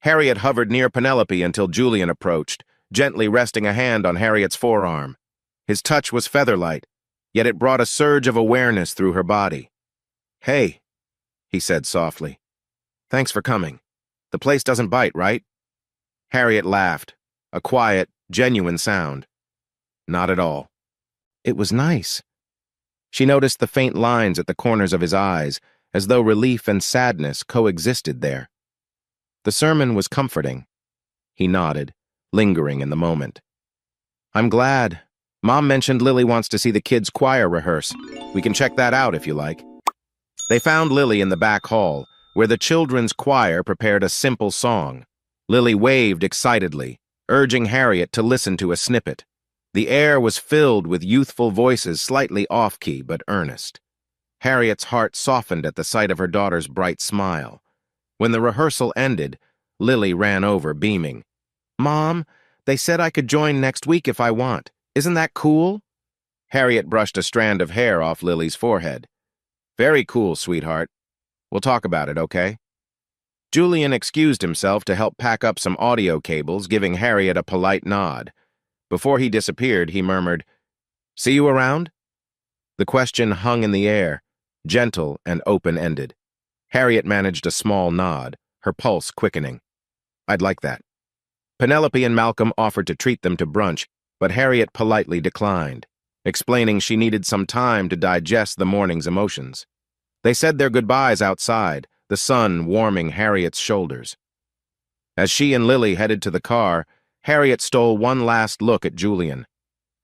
Harriet hovered near Penelope until Julian approached, gently resting a hand on Harriet's forearm. His touch was featherlight, yet it brought a surge of awareness through her body. "Hey," he said softly. "Thanks for coming. The place doesn't bite, right?" Harriet laughed, a quiet, genuine sound. "Not at all." It was nice. She noticed the faint lines at the corners of his eyes, as though relief and sadness coexisted there. The sermon was comforting. He nodded, lingering in the moment. "I'm glad. Mom mentioned Lily wants to see the kids' choir rehearse. We can check that out if you like." They found Lily in the back hall, where the children's choir prepared a simple song. Lily waved excitedly, urging Harriet to listen to a snippet. The air was filled with youthful voices slightly off-key but earnest. Harriet's heart softened at the sight of her daughter's bright smile. When the rehearsal ended, Lily ran over, beaming. "Mom, they said I could join next week if I want. Isn't that cool?" Harriet brushed a strand of hair off Lily's forehead. "Very cool, sweetheart. We'll talk about it, okay?" Julian excused himself to help pack up some audio cables, giving Harriet a polite nod. Before he disappeared, he murmured, "See you around?" The question hung in the air, gentle and open-ended. Harriet managed a small nod, her pulse quickening. "I'd like that." Penelope and Malcolm offered to treat them to brunch, but Harriet politely declined, explaining she needed some time to digest the morning's emotions. They said their goodbyes outside, the sun warming Harriet's shoulders. As she and Lily headed to the car, Harriet stole one last look at Julian.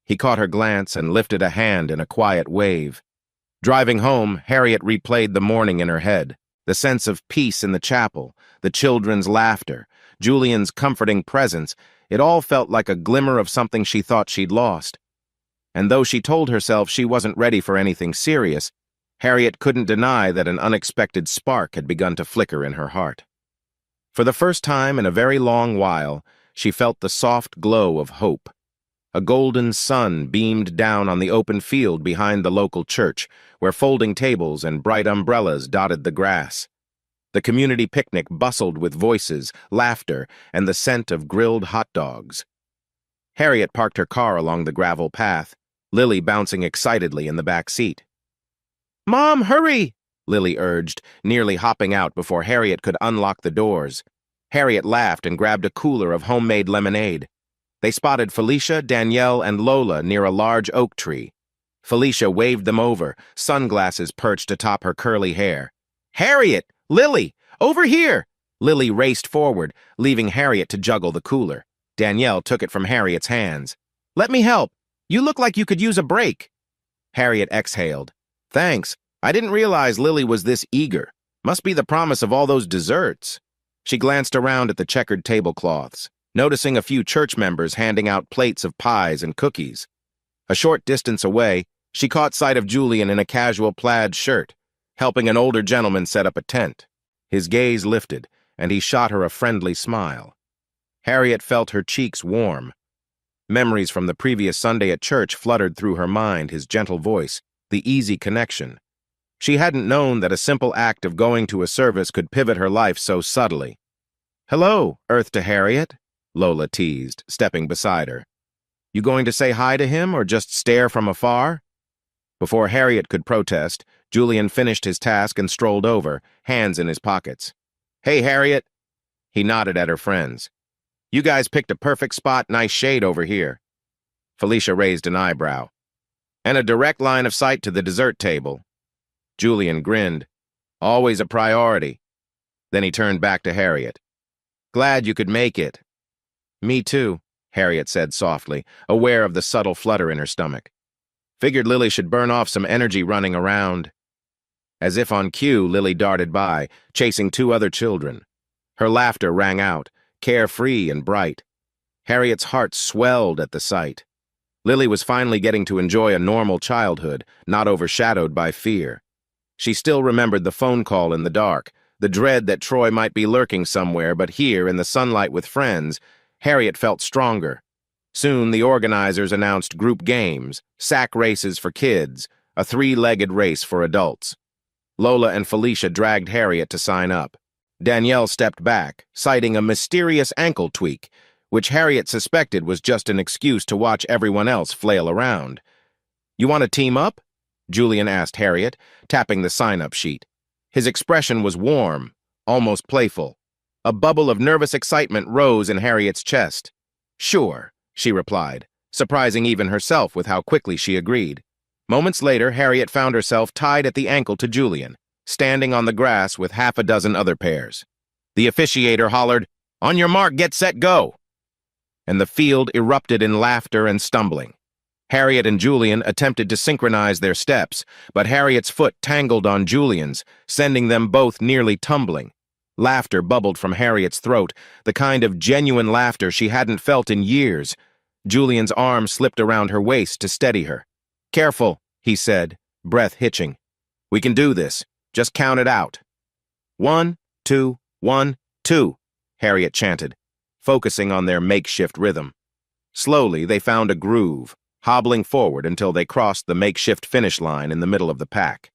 He caught her glance and lifted a hand in a quiet wave. Driving home, Harriet replayed the morning in her head. The sense of peace in the chapel, the children's laughter, Julian's comforting presence, it all felt like a glimmer of something she thought she'd lost. And though she told herself she wasn't ready for anything serious, Harriet couldn't deny that an unexpected spark had begun to flicker in her heart. For the first time in a very long while, she felt the soft glow of hope. A golden sun beamed down on the open field behind the local church, where folding tables and bright umbrellas dotted the grass. The community picnic bustled with voices, laughter, and the scent of grilled hot dogs. Harriet parked her car along the gravel path, Lily bouncing excitedly in the back seat. "Mom, hurry!" Lily urged, nearly hopping out before Harriet could unlock the doors. Harriet laughed and grabbed a cooler of homemade lemonade. They spotted Felicia, Danielle, and Lola near a large oak tree. Felicia waved them over, sunglasses perched atop her curly hair. "Harriet! Lily! Over here!" Lily raced forward, leaving Harriet to juggle the cooler. Danielle took it from Harriet's hands. "Let me help. You look like you could use a break." Harriet exhaled. "Thanks. I didn't realize Lily was this eager. Must be the promise of all those desserts." She glanced around at the checkered tablecloths, noticing a few church members handing out plates of pies and cookies. A short distance away, she caught sight of Julian in a casual plaid shirt, helping an older gentleman set up a tent. His gaze lifted, and he shot her a friendly smile. Harriet felt her cheeks warm. Memories from the previous Sunday at church fluttered through her mind, his gentle voice, the easy connection. She hadn't known that a simple act of going to a service could pivot her life so subtly. "Hello, Earth to Harriet," Lola teased, stepping beside her. "You going to say hi to him or just stare from afar?" Before Harriet could protest, Julian finished his task and strolled over, hands in his pockets. "Hey, Harriet." He nodded at her friends. "You guys picked a perfect spot, nice shade over here." Felicia raised an eyebrow. "And a direct line of sight to the dessert table." Julian grinned. "Always a priority." Then he turned back to Harriet. "Glad you could make it." "Me too," Harriet said softly, aware of the subtle flutter in her stomach. "Figured Lily should burn off some energy running around." As if on cue, Lily darted by, chasing two other children. Her laughter rang out, carefree and bright. Harriet's heart swelled at the sight. Lily was finally getting to enjoy a normal childhood, not overshadowed by fear. She still remembered the phone call in the dark, the dread that Troy might be lurking somewhere, but here, in the sunlight with friends, Harriet felt stronger. Soon the organizers announced group games, sack races for kids, a three-legged race for adults. Lola and Felicia dragged Harriet to sign up. Danielle stepped back, citing a mysterious ankle tweak, which Harriet suspected was just an excuse to watch everyone else flail around. "You want to team up?" Julian asked Harriet, tapping the sign-up sheet. His expression was warm, almost playful. A bubble of nervous excitement rose in Harriet's chest. "Sure," she replied, surprising even herself with how quickly she agreed. Moments later, Harriet found herself tied at the ankle to Julian, standing on the grass with half a dozen other pairs. The officiator hollered, "On your mark, get set, go!" And the field erupted in laughter and stumbling. Harriet and Julian attempted to synchronize their steps, but Harriet's foot tangled on Julian's, sending them both nearly tumbling. Laughter bubbled from Harriet's throat, the kind of genuine laughter she hadn't felt in years. Julian's arm slipped around her waist to steady her. "Careful," he said, breath hitching. "We can do this. Just count it out." 1, 2, 1, 2, Harriet chanted, focusing on their makeshift rhythm. Slowly, they found a groove, hobbling forward until they crossed the makeshift finish line in the middle of the pack.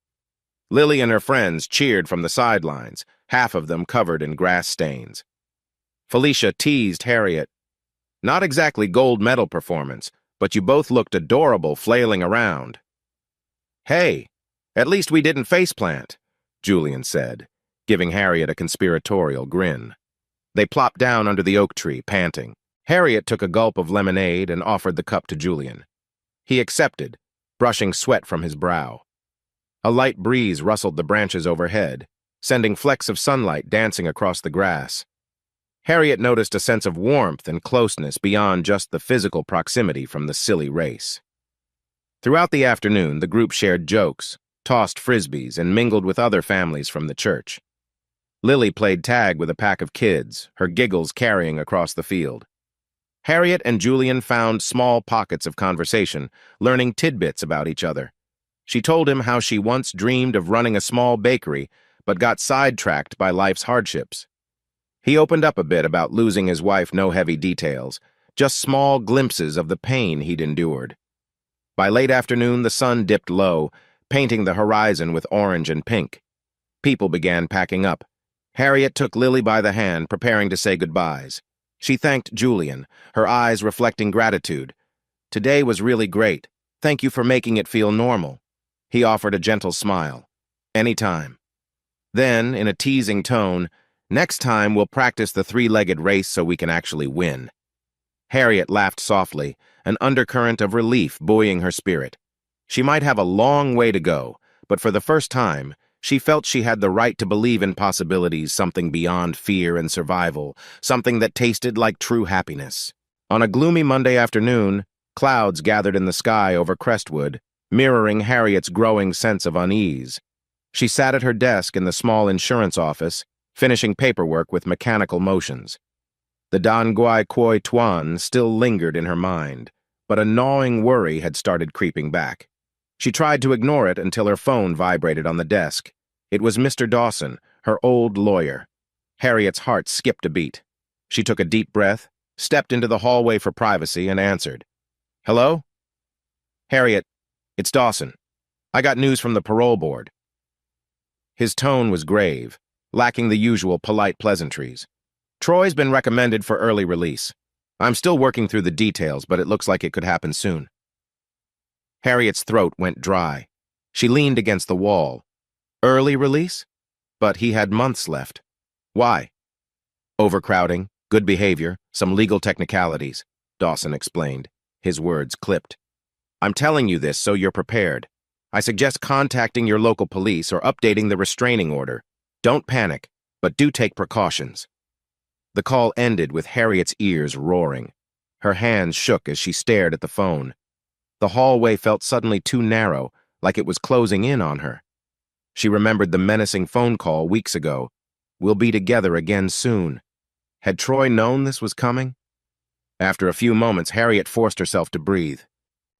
Lily and her friends cheered from the sidelines, half of them covered in grass stains. Felicia teased Harriet. "Not exactly gold medal performance, but you both looked adorable flailing around." "Hey, at least we didn't faceplant," Julian said, giving Harriet a conspiratorial grin. They plopped down under the oak tree, panting. Harriet took a gulp of lemonade and offered the cup to Julian. He accepted, brushing sweat from his brow. A light breeze rustled the branches overhead, sending flecks of sunlight dancing across the grass. Harriet noticed a sense of warmth and closeness beyond just the physical proximity from the silly race. Throughout the afternoon, the group shared jokes, tossed frisbees, and mingled with other families from the church. Lily played tag with a pack of kids, her giggles carrying across the field. Harriet and Julian found small pockets of conversation, learning tidbits about each other. She told him how she once dreamed of running a small bakery, but got sidetracked by life's hardships. He opened up a bit about losing his wife, no heavy details, just small glimpses of the pain he'd endured. By late afternoon, the sun dipped low, painting the horizon with orange and pink. People began packing up. Harriet took Lily by the hand, preparing to say goodbyes. She thanked Julian, her eyes reflecting gratitude. "Today was really great. Thank you for making it feel normal." He offered a gentle smile. "Anytime." Then, in a teasing tone, "Next time we'll practice the three-legged race so we can actually win." Harriet laughed softly, an undercurrent of relief buoying her spirit. She might have a long way to go, but for the first time, she felt she had the right to believe in possibilities, something beyond fear and survival, something that tasted like true happiness. On a gloomy Monday afternoon, clouds gathered in the sky over Crestwood, mirroring Harriet's growing sense of unease. She sat at her desk in the small insurance office, finishing paperwork with mechanical motions. The Dan Guai Quoi Tuan still lingered in her mind, but a gnawing worry had started creeping back. She tried to ignore it until her phone vibrated on the desk. It was Mr. Dawson, her old lawyer. Harriet's heart skipped a beat. She took a deep breath, stepped into the hallway for privacy, and answered. "Hello?" "Harriet, it's Dawson. I got news from the parole board." His tone was grave, lacking the usual polite pleasantries. "Troy's been recommended for early release. I'm still working through the details, but it looks like it could happen soon." Harriet's throat went dry. She leaned against the wall. Early release? But he had months left. Why? "Overcrowding, good behavior, some legal technicalities," Dawson explained, his words clipped. "I'm telling you this so you're prepared. I suggest contacting your local police or updating the restraining order. Don't panic, but do take precautions." The call ended with Harriet's ears roaring. Her hands shook as she stared at the phone. The hallway felt suddenly too narrow, like it was closing in on her. She remembered the menacing phone call weeks ago. "We'll be together again soon." Had Troy known this was coming? After a few moments, Harriet forced herself to breathe.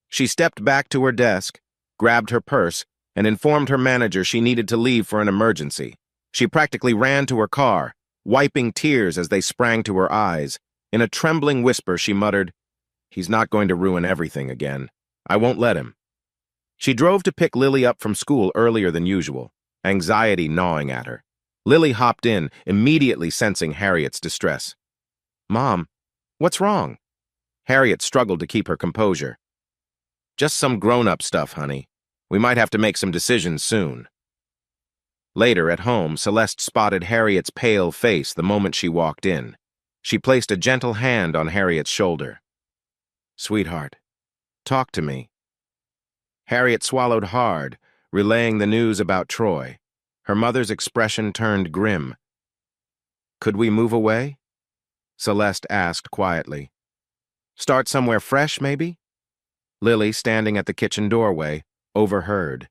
She stepped back to her desk, grabbed her purse, and informed her manager she needed to leave for an emergency. She practically ran to her car, wiping tears as they sprang to her eyes. In a trembling whisper, she muttered, "He's not going to ruin everything again. I won't let him." She drove to pick Lily up from school earlier than usual, anxiety gnawing at her. Lily hopped in, immediately sensing Harriet's distress. "Mom, what's wrong?" Harriet struggled to keep her composure. "Just some grown-up stuff, honey. We might have to make some decisions soon." Later, at home, Celeste spotted Harriet's pale face the moment she walked in. She placed a gentle hand on Harriet's shoulder. "Sweetheart, talk to me." Harriet swallowed hard, relaying the news about Troy. Her mother's expression turned grim. "Could we move away?" Celeste asked quietly. "Start somewhere fresh, maybe?" Lily, standing at the kitchen doorway, overheard.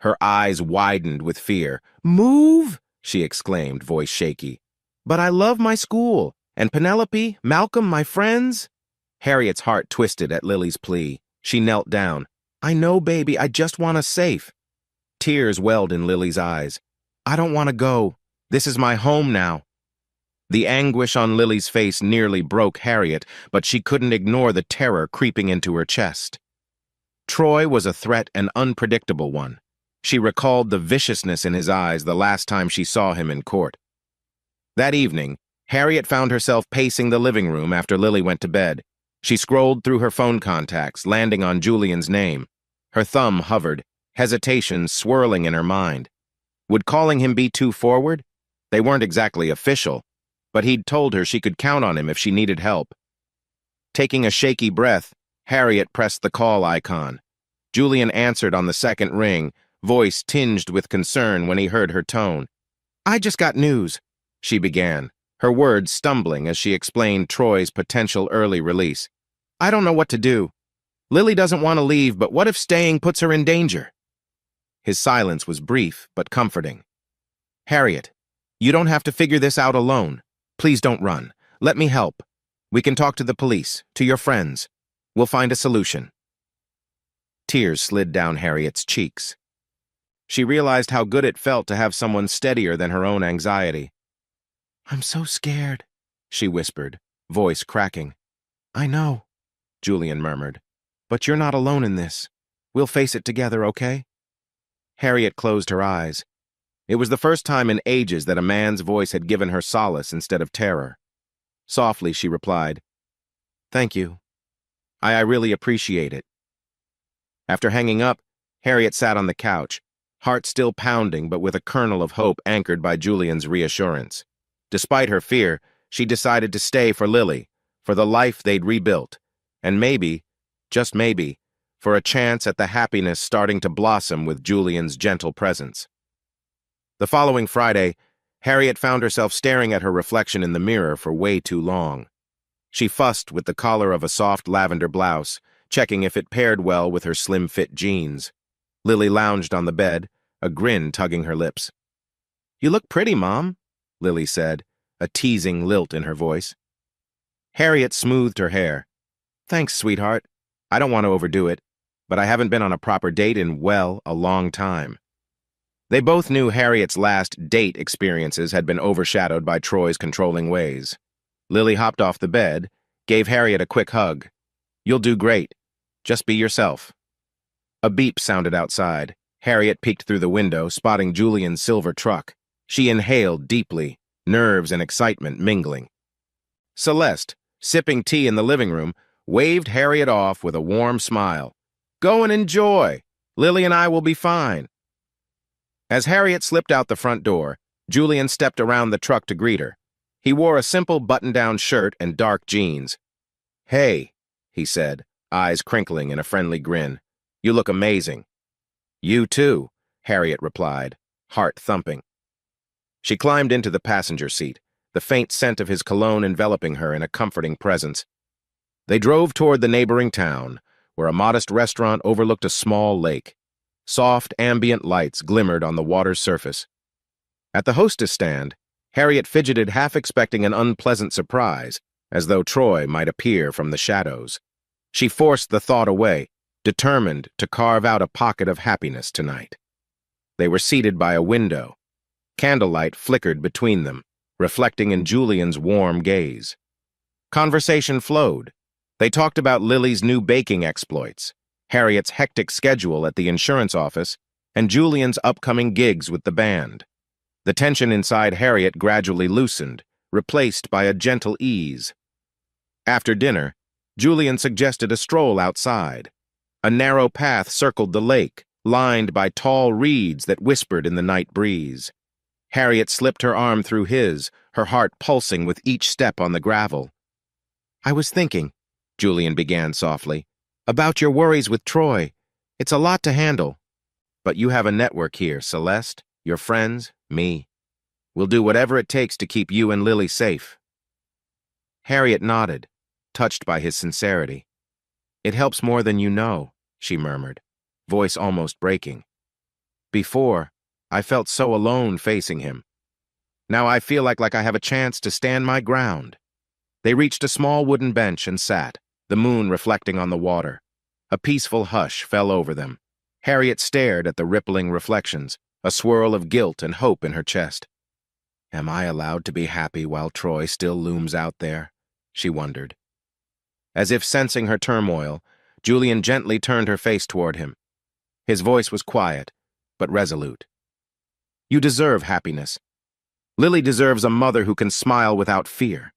Her eyes widened with fear. "Move?" she exclaimed, voice shaky. "But I love my school, and Penelope, Malcolm, my friends." Harriet's heart twisted at Lily's plea. She knelt down. "I know, baby, I just want us safe." Tears welled in Lily's eyes. "I don't want to go. This is my home now." The anguish on Lily's face nearly broke Harriet, but she couldn't ignore the terror creeping into her chest. Troy was a threat, an unpredictable one. She recalled the viciousness in his eyes the last time she saw him in court. That evening, Harriet found herself pacing the living room after Lily went to bed. She scrolled through her phone contacts, landing on Julian's name. Her thumb hovered, hesitation swirling in her mind. Would calling him be too forward? They weren't exactly official, but he'd told her she could count on him if she needed help. Taking a shaky breath, Harriet pressed the call icon. Julian answered on the second ring, voice tinged with concern when he heard her tone. "I just got news," she began, her words stumbling as she explained Troy's potential early release. I don't know what to do. Lily doesn't want to leave, but what if staying puts her in danger? His silence was brief but comforting. Harriet, you don't have to figure this out alone. Please don't run. Let me help. We can talk to the police, to your friends. We'll find a solution. Tears slid down Harriet's cheeks. She realized how good it felt to have someone steadier than her own anxiety. I'm so scared, she whispered, voice cracking. I know, Julian murmured. But you're not alone in this. We'll face it together, okay? Harriet closed her eyes. It was the first time in ages that a man's voice had given her solace instead of terror. Softly, she replied, Thank you. I really appreciate it. After hanging up, Harriet sat on the couch, heart still pounding but with a kernel of hope anchored by Julian's reassurance. Despite her fear, she decided to stay for Lily, for the life they'd rebuilt, and maybe, just maybe, for a chance at the happiness starting to blossom with Julian's gentle presence. The following Friday, Harriet found herself staring at her reflection in the mirror for way too long. She fussed with the collar of a soft lavender blouse, checking if it paired well with her slim-fit jeans. Lily lounged on the bed, a grin tugging her lips. You look pretty, Mom, Lily said, a teasing lilt in her voice. Harriet smoothed her hair. Thanks, sweetheart. I don't want to overdo it, but I haven't been on a proper date in, well, a long time. They both knew Harriet's last date experiences had been overshadowed by Troy's controlling ways. Lily hopped off the bed, gave Harriet a quick hug. You'll do great. Just be yourself. A beep sounded outside. Harriet peeked through the window, spotting Julian's silver truck. She inhaled deeply, nerves and excitement mingling. Celeste, sipping tea in the living room, waved Harriet off with a warm smile. Go and enjoy. Lily and I will be fine. As Harriet slipped out the front door, Julian stepped around the truck to greet her. He wore a simple button-down shirt and dark jeans. Hey, he said, eyes crinkling in a friendly grin. You look amazing. You too, Harriet replied, heart thumping. She climbed into the passenger seat, the faint scent of his cologne enveloping her in a comforting presence. They drove toward the neighboring town, where a modest restaurant overlooked a small lake. Soft, ambient lights glimmered on the water's surface. At the hostess stand, Harriet fidgeted, half expecting an unpleasant surprise, as though Troy might appear from the shadows. She forced the thought away, determined to carve out a pocket of happiness tonight. They were seated by a window. Candlelight flickered between them, reflecting in Julian's warm gaze. Conversation flowed. They talked about Lily's new baking exploits, Harriet's hectic schedule at the insurance office, and Julian's upcoming gigs with the band. The tension inside Harriet gradually loosened, replaced by a gentle ease. After dinner, Julian suggested a stroll outside. A narrow path circled the lake, lined by tall reeds that whispered in the night breeze. Harriet slipped her arm through his, her heart pulsing with each step on the gravel. I was thinking, Julian began softly, about your worries with Troy. It's a lot to handle. But you have a network here, Celeste, your friends, me. We'll do whatever it takes to keep you and Lily safe. Harriet nodded, touched by his sincerity. It helps more than you know, she murmured, voice almost breaking. Before, I felt so alone facing him. Now I feel like I have a chance to stand my ground. They reached a small wooden bench and sat, the moon reflecting on the water. A peaceful hush fell over them. Harriet stared at the rippling reflections, a swirl of guilt and hope in her chest. Am I allowed to be happy while Troy still looms out there? She wondered. As if sensing her turmoil, Julian gently turned her face toward him. His voice was quiet, but resolute. You deserve happiness. Lily deserves a mother who can smile without fear.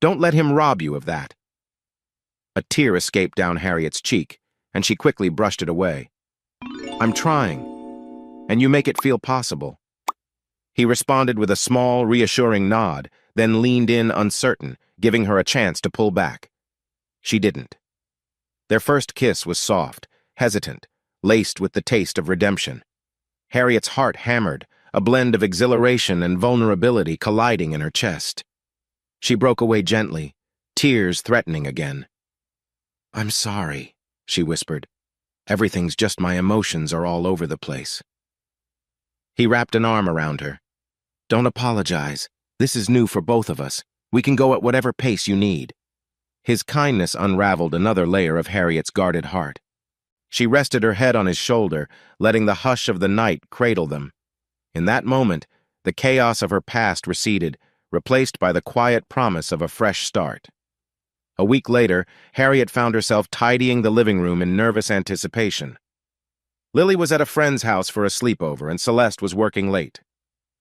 Don't let him rob you of that. A tear escaped down Harriet's cheek, and she quickly brushed it away. I'm trying, and you make it feel possible. He responded with a small, reassuring nod, then leaned in uncertain, giving her a chance to pull back. She didn't. Their first kiss was soft, hesitant, laced with the taste of redemption. Harriet's heart hammered, a blend of exhilaration and vulnerability colliding in her chest. She broke away gently, tears threatening again. "I'm sorry," she whispered. "Everything's just my emotions are all over the place." He wrapped an arm around her. "Don't apologize. This is new for both of us. We can go at whatever pace you need." His kindness unraveled another layer of Harriet's guarded heart. She rested her head on his shoulder, letting the hush of the night cradle them. In that moment, the chaos of her past receded, replaced by the quiet promise of a fresh start. A week later, Harriet found herself tidying the living room in nervous anticipation. Lily was at a friend's house for a sleepover, and Celeste was working late.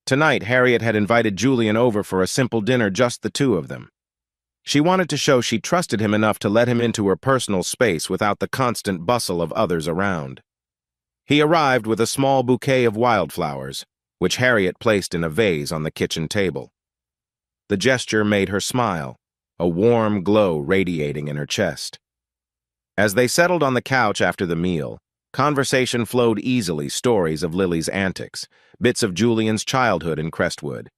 Tonight, Harriet had invited Julian over for a simple dinner, just the two of them. She wanted to show she trusted him enough to let him into her personal space without the constant bustle of others around. He arrived with a small bouquet of wildflowers, which Harriet placed in a vase on the kitchen table. The gesture made her smile, a warm glow radiating in her chest. As they settled on the couch after the meal, conversation flowed easily, stories of Lily's antics, bits of Julian's childhood in Crestwood.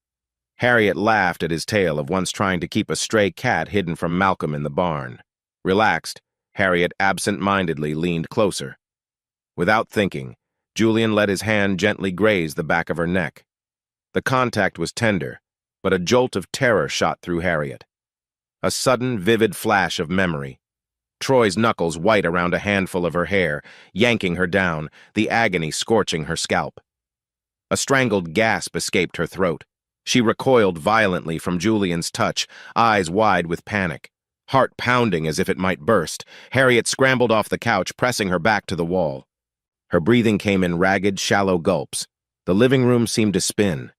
Harriet laughed at his tale of once trying to keep a stray cat hidden from Malcolm in the barn. Relaxed, Harriet absent-mindedly leaned closer. Without thinking, Julian let his hand gently graze the back of her neck. The contact was tender, but a jolt of terror shot through Harriet. A sudden, vivid flash of memory. Troy's knuckles white around a handful of her hair, yanking her down, the agony scorching her scalp. A strangled gasp escaped her throat. She recoiled violently from Julian's touch, eyes wide with panic. Heart pounding as if it might burst, Harriet scrambled off the couch, pressing her back to the wall. Her breathing came in ragged, shallow gulps. The living room seemed to spin.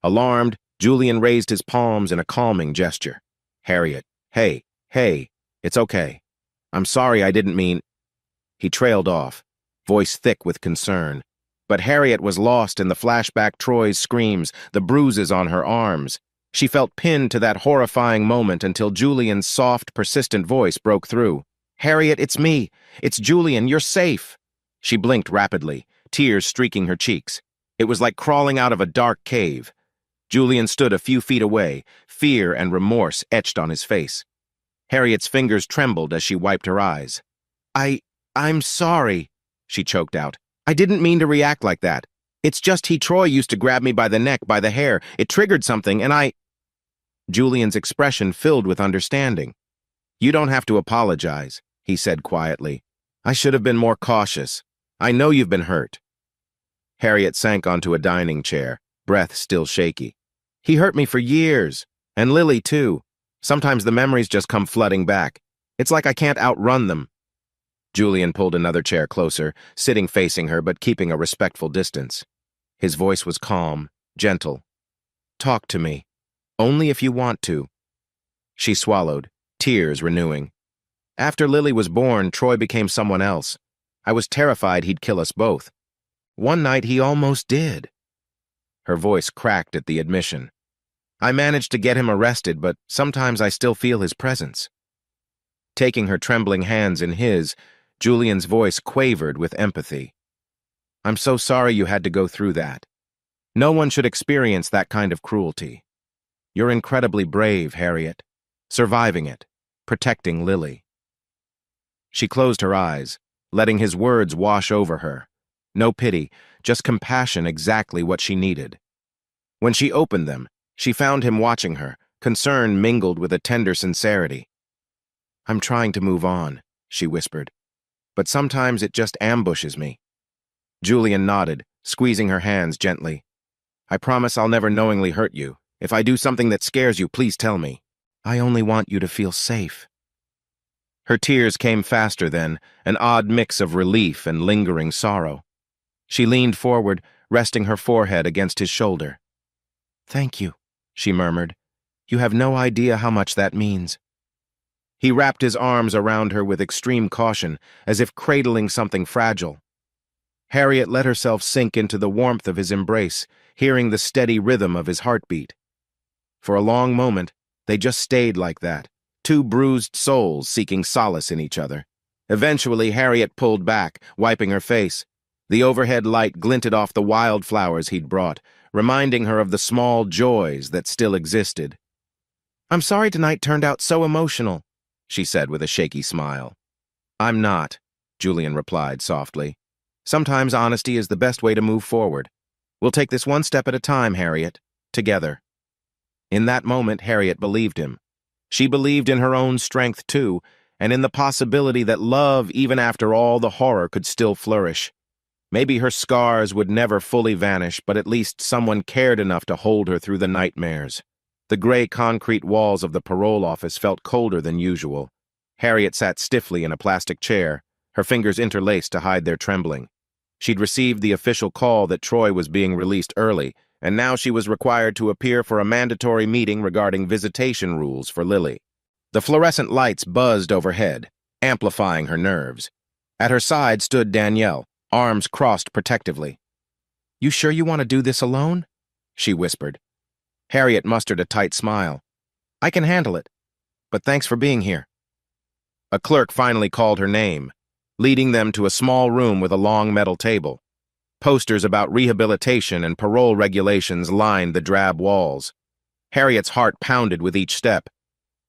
Alarmed, Julian raised his palms in a calming gesture. "Harriet, hey, it's okay. I'm sorry, I didn't mean—" He trailed off, voice thick with concern. But Harriet was lost in the flashback Troy's screams, the bruises on her arms. She felt pinned to that horrifying moment until Julian's soft, persistent voice broke through. "Harriet, it's me. It's Julian. You're safe." She blinked rapidly, tears streaking her cheeks. It was like crawling out of a dark cave. Julian stood a few feet away, fear and remorse etched on his face. Harriet's fingers trembled as she wiped her eyes. I'm sorry," she choked out. "I didn't mean to react like that. It's just Troy used to grab me by the neck, by the hair. It triggered something, and I—" Julian's expression filled with understanding. "You don't have to apologize," he said quietly. "I should have been more cautious. I know you've been hurt." Harriet sank onto a dining chair, breath still shaky. "He hurt me for years. And Lily, too. Sometimes the memories just come flooding back. It's like I can't outrun them." Julian pulled another chair closer, sitting facing her but keeping a respectful distance. His voice was calm, gentle. "Talk to me. Only if you want to." She swallowed, tears renewing. "After Lily was born, Troy became someone else. I was terrified he'd kill us both. One night he almost did." Her voice cracked at the admission. "I managed to get him arrested, but sometimes I still feel his presence." Taking her trembling hands in his, Julian's voice quavered with empathy. "I'm so sorry you had to go through that. No one should experience that kind of cruelty. You're incredibly brave, Harriet. Surviving it, protecting Lily." She closed her eyes, letting his words wash over her. No pity, just compassion, exactly what she needed. When she opened them, she found him watching her, concern mingled with a tender sincerity. "I'm trying to move on," she whispered. "But sometimes it just ambushes me." Julian nodded, squeezing her hands gently. "I promise I'll never knowingly hurt you. If I do something that scares you, please tell me. I only want you to feel safe." Her tears came faster then, an odd mix of relief and lingering sorrow. She leaned forward, resting her forehead against his shoulder. "Thank you," she murmured. "You have no idea how much that means." He wrapped his arms around her with extreme caution, as if cradling something fragile. Harriet let herself sink into the warmth of his embrace, hearing the steady rhythm of his heartbeat. For a long moment, they just stayed like that, two bruised souls seeking solace in each other. Eventually, Harriet pulled back, wiping her face. The overhead light glinted off the wildflowers he'd brought, reminding her of the small joys that still existed. "I'm sorry tonight turned out so emotional," she said with a shaky smile. "I'm not," Julian replied softly. "Sometimes honesty is the best way to move forward. We'll take this one step at a time, Harriet. Together." In that moment, Harriet believed him. She believed in her own strength, too, and in the possibility that love, even after all the horror, could still flourish. Maybe her scars would never fully vanish, but at least someone cared enough to hold her through the nightmares. The gray concrete walls of the parole office felt colder than usual. Harriet sat stiffly in a plastic chair, her fingers interlaced to hide their trembling. She'd received the official call that Troy was being released early, and now she was required to appear for a mandatory meeting regarding visitation rules for Lily. The fluorescent lights buzzed overhead, amplifying her nerves. At her side stood Danielle, arms crossed protectively. "You sure you want to do this alone?" she whispered. Harriet mustered a tight smile. "I can handle it, but thanks for being here." A clerk finally called her name, leading them to a small room with a long metal table. Posters about rehabilitation and parole regulations lined the drab walls. Harriet's heart pounded with each step.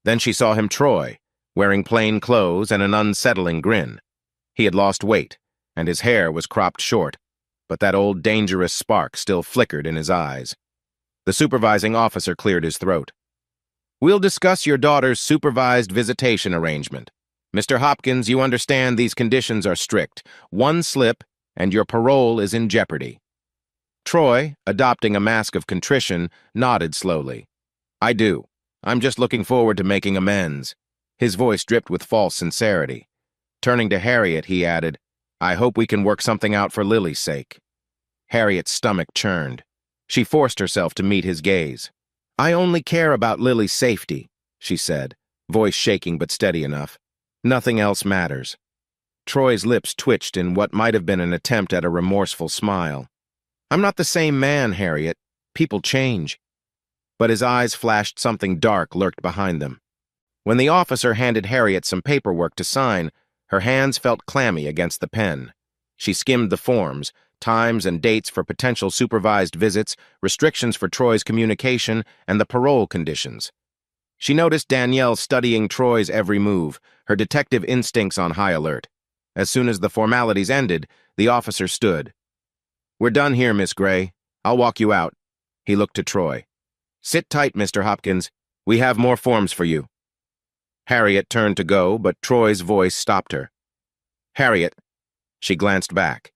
Then she saw him, Troy, wearing plain clothes and an unsettling grin. He had lost weight, and his hair was cropped short, but that old dangerous spark still flickered in his eyes. The supervising officer cleared his throat. "We'll discuss your daughter's supervised visitation arrangement. Mr. Hopkins, you understand these conditions are strict. One slip, and your parole is in jeopardy." Troy, adopting a mask of contrition, nodded slowly. "I do. I'm just looking forward to making amends." His voice dripped with false sincerity. Turning to Harriet, he added, "I hope we can work something out for Lily's sake." Harriet's stomach churned. She forced herself to meet his gaze. "I only care about Lily's safety," she said, voice shaking but steady enough. "Nothing else matters." Troy's lips twitched in what might have been an attempt at a remorseful smile. "I'm not the same man, Harriet. People change." But his eyes flashed something dark lurked behind them. When the officer handed Harriet some paperwork to sign, her hands felt clammy against the pen. She skimmed the forms, times and dates for potential supervised visits, restrictions for Troy's communication, and the parole conditions. She noticed Danielle studying Troy's every move, her detective instincts on high alert. As soon as the formalities ended, the officer stood. "We're done here, Miss Gray. I'll walk you out." He looked to Troy. "Sit tight, Mr. Hopkins. We have more forms for you." Harriet turned to go, but Troy's voice stopped her. "Harriet." She glanced back.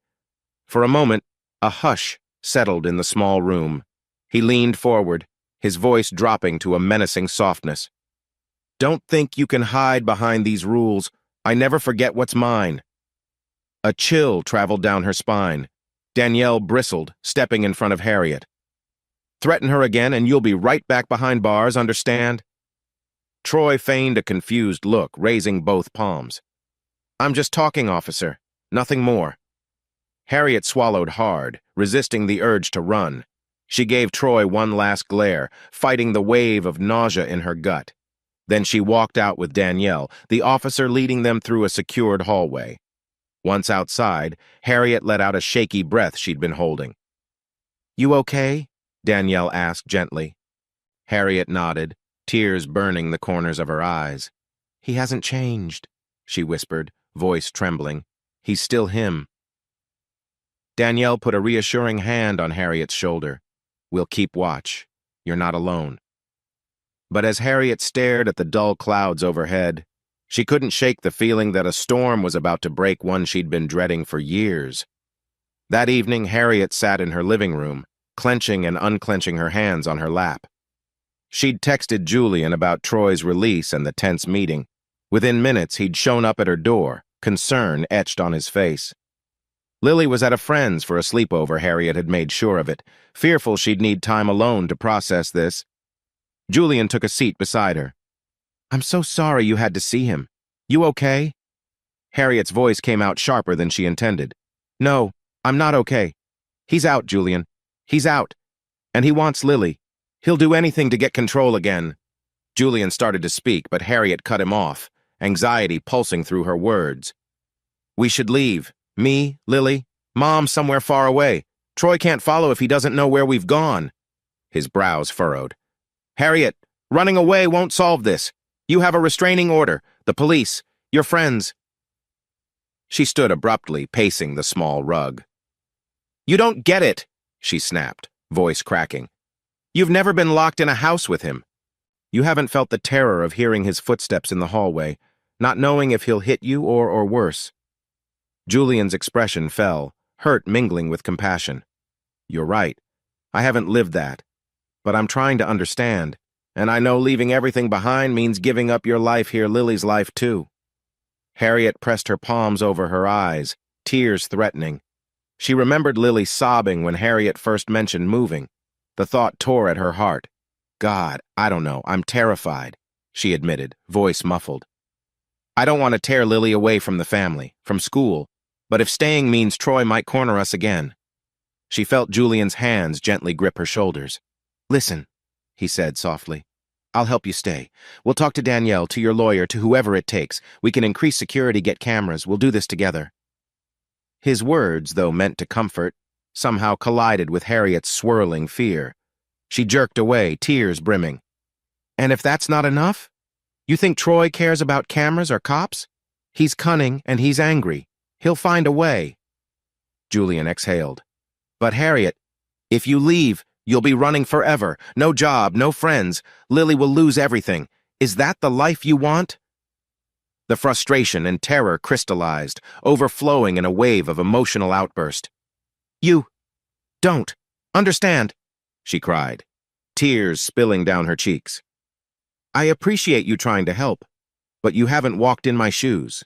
For a moment, a hush settled in the small room. He leaned forward, his voice dropping to a menacing softness. "Don't think you can hide behind these rules. I never forget what's mine." A chill traveled down her spine. Danielle bristled, stepping in front of Harriet. "Threaten her again and you'll be right back behind bars, understand?" Troy feigned a confused look, raising both palms. "I'm just talking, officer. Nothing more." Harriet swallowed hard, resisting the urge to run. She gave Troy one last glare, fighting the wave of nausea in her gut. Then she walked out with Danielle, the officer leading them through a secured hallway. Once outside, Harriet let out a shaky breath she'd been holding. "You okay?" Danielle asked gently. Harriet nodded, tears burning the corners of her eyes. "He hasn't changed," she whispered, voice trembling. "He's still him." Danielle put a reassuring hand on Harriet's shoulder. "We'll keep watch. You're not alone." But as Harriet stared at the dull clouds overhead, she couldn't shake the feeling that a storm was about to break, one she'd been dreading for years. That evening, Harriet sat in her living room, clenching and unclenching her hands on her lap. She'd texted Julian about Troy's release and the tense meeting. Within minutes, he'd shown up at her door, concern etched on his face. Lily was at a friend's for a sleepover. Harriet had made sure of it, fearful she'd need time alone to process this. Julian took a seat beside her. "I'm so sorry you had to see him. You okay?" Harriet's voice came out sharper than she intended. "No, I'm not okay. He's out, Julian. He's out. And he wants Lily. He'll do anything to get control again." Julian started to speak, but Harriet cut him off, anxiety pulsing through her words. "We should leave. Me, Lily, Mom somewhere far away. Troy can't follow if he doesn't know where we've gone." His brows furrowed. "Harriet, Running away won't solve this. You have a restraining order, the police, your friends. She stood abruptly, pacing the small rug. You don't get it, she snapped, voice cracking. You've never been locked in a house with him. You haven't felt the terror of hearing his footsteps in the hallway, not knowing if he'll hit you or worse. Julian's expression fell, hurt mingling with compassion. You're right. I haven't lived that. But I'm trying to understand, and I know leaving everything behind means giving up your life here, Lily's life too. Harriet pressed her palms over her eyes, tears threatening. She remembered Lily sobbing when Harriet first mentioned moving. The thought tore at her heart. God, I don't know, I'm terrified, she admitted, voice muffled. I don't want to tear Lily away from the family, from school, but if staying means Troy might corner us again. She felt Julian's hands gently grip her shoulders. Listen, he said softly. I'll help you stay. We'll talk to Danielle, to your lawyer, to whoever it takes. We can increase security, get cameras. We'll do this together. His words, though meant to comfort, somehow collided with Harriet's swirling fear. She jerked away, tears brimming. And if that's not enough? You think Troy cares about cameras or cops? He's cunning and he's angry. He'll find a way. Julian exhaled. But Harriet, if you leave, you'll be running forever. No job, no friends. Lily will lose everything. Is that the life you want? The frustration and terror crystallized, overflowing in a wave of emotional outburst. You don't understand, she cried, tears spilling down her cheeks. I appreciate you trying to help, but you haven't walked in my shoes.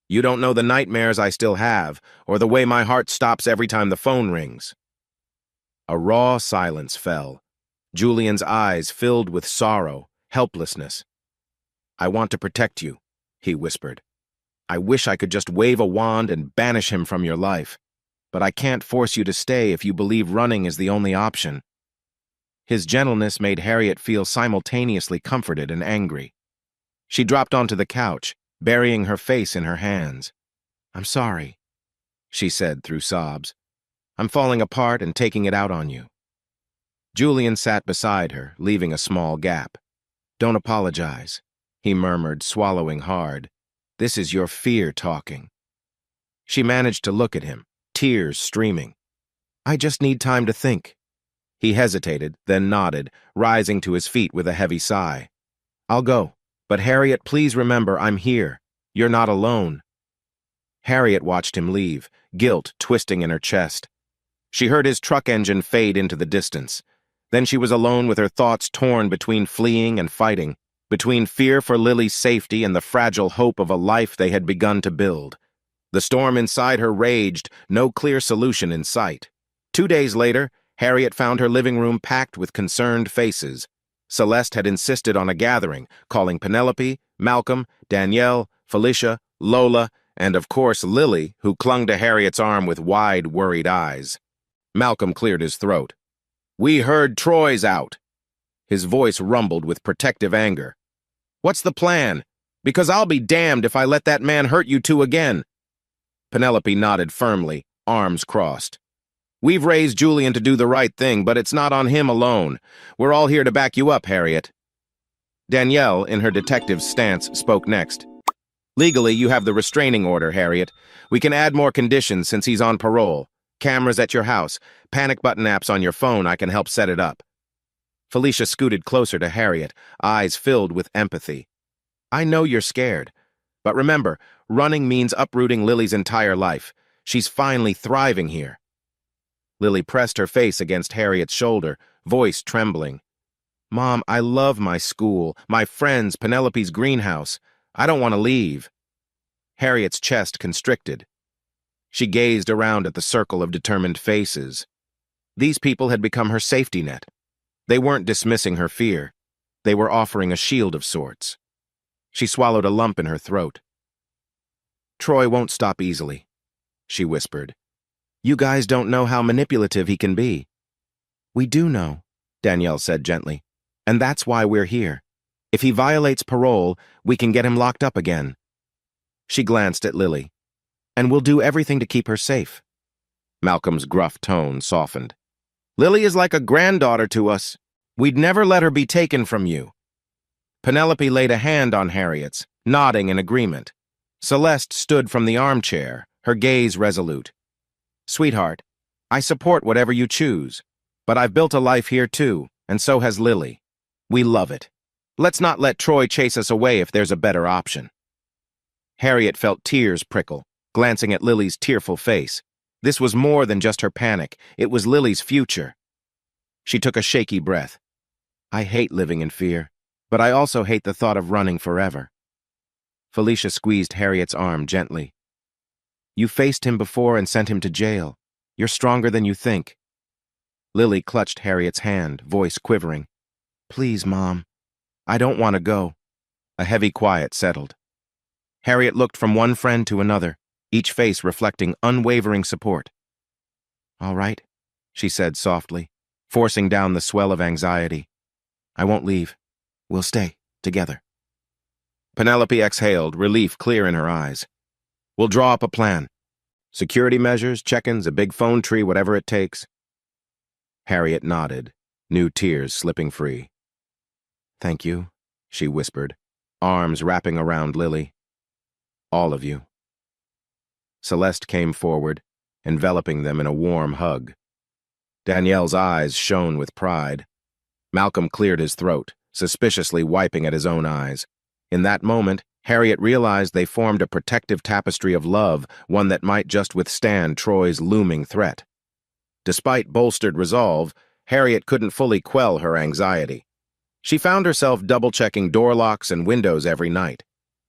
You don't know the nightmares I still have, or the way my heart stops every time the phone rings. A raw silence fell. Julian's eyes filled with sorrow, helplessness. I want to protect you, he whispered. I wish I could just wave a wand and banish him from your life, but I can't force you to stay if you believe running is the only option. His gentleness made Harriet feel simultaneously comforted and angry. She dropped onto the couch, burying her face in her hands. I'm sorry, she said through sobs. I'm falling apart and taking it out on you. Julian sat beside her, leaving a small gap. Don't apologize, he murmured, swallowing hard. This is your fear talking. She managed to look at him, tears streaming. I just need time to think. He hesitated, then nodded, rising to his feet with a heavy sigh. I'll go, but Harriet, please remember I'm here. You're not alone. Harriet watched him leave, guilt twisting in her chest. She heard his truck engine fade into the distance. Then she was alone with her thoughts torn between fleeing and fighting, between fear for Lily's safety and the fragile hope of a life they had begun to build. The storm inside her raged, no clear solution in sight. 2 days later, Harriet found her living room packed with concerned faces. Celeste had insisted on a gathering, calling Penelope, Malcolm, Danielle, Felicia, Lola, and of course Lily, who clung to Harriet's arm with wide, worried eyes. Malcolm cleared his throat. We heard Troy's out. His voice rumbled with protective anger. What's the plan? Because I'll be damned if I let that man hurt you two again. Penelope nodded firmly, arms crossed. We've raised Julian to do the right thing, but it's not on him alone. We're all here to back you up, Harriet. Danielle, in her detective's stance, spoke next. Legally, you have the restraining order, Harriet. We can add more conditions since he's on parole. Cameras at your house, panic button apps on your phone, I can help set it up. Felicia scooted closer to Harriet, eyes filled with empathy. I know you're scared, but remember, running means uprooting Lily's entire life. She's finally thriving here. Lily pressed her face against Harriet's shoulder, voice trembling. Mom, I love my school, my friends, Penelope's greenhouse. I don't want to leave. Harriet's chest constricted. She gazed around at the circle of determined faces. These people had become her safety net. They weren't dismissing her fear. They were offering a shield of sorts. She swallowed a lump in her throat. Troy won't stop easily, she whispered. You guys don't know how manipulative he can be. We do know, Danielle said gently, and that's why we're here. If he violates parole, we can get him locked up again. She glanced at Lily. And we'll do everything to keep her safe. Malcolm's gruff tone softened. Lily is like a granddaughter to us. We'd never let her be taken from you. Penelope laid a hand on Harriet's, nodding in agreement. Celeste stood from the armchair, her gaze resolute. Sweetheart, I support whatever you choose, but I've built a life here too, and so has Lily. We love it. Let's not let Troy chase us away if there's a better option. Harriet felt tears prickle, glancing at Lily's tearful face. This was more than just her panic, it was Lily's future. She took a shaky breath. I hate living in fear, but I also hate the thought of running forever. Felicia squeezed Harriet's arm gently. You faced him before and sent him to jail. You're stronger than you think. Lily clutched Harriet's hand, voice quivering. Please, Mom. I don't want to go. A heavy quiet settled. Harriet looked from one friend to another, each face reflecting unwavering support. All right, she said softly, forcing down the swell of anxiety. I won't leave. We'll stay together. Penelope exhaled, relief clear in her eyes. We'll draw up a plan. Security measures, check-ins, a big phone tree, whatever it takes. Harriet nodded, new tears slipping free. Thank you, she whispered, arms wrapping around Lily. All of you. Celeste came forward, enveloping them in a warm hug. Danielle's eyes shone with pride. Malcolm cleared his throat, suspiciously wiping at his own eyes. In that moment, Harriet realized they formed a protective tapestry of love, one that might just withstand Troy's looming threat. Despite bolstered resolve, Harriet couldn't fully quell her anxiety. She found herself double-checking door locks and windows every night.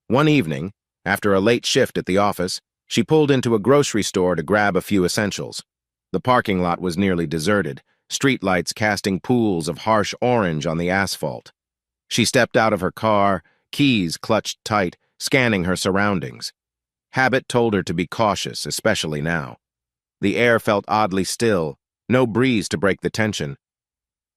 One evening, after a late shift at the office, she pulled into a grocery store to grab a few essentials. The parking lot was nearly deserted, streetlights casting pools of harsh orange on the asphalt. She stepped out of her car, keys clutched tight, scanning her surroundings. Habit told her to be cautious, especially now. The air felt oddly still, no breeze to break the tension.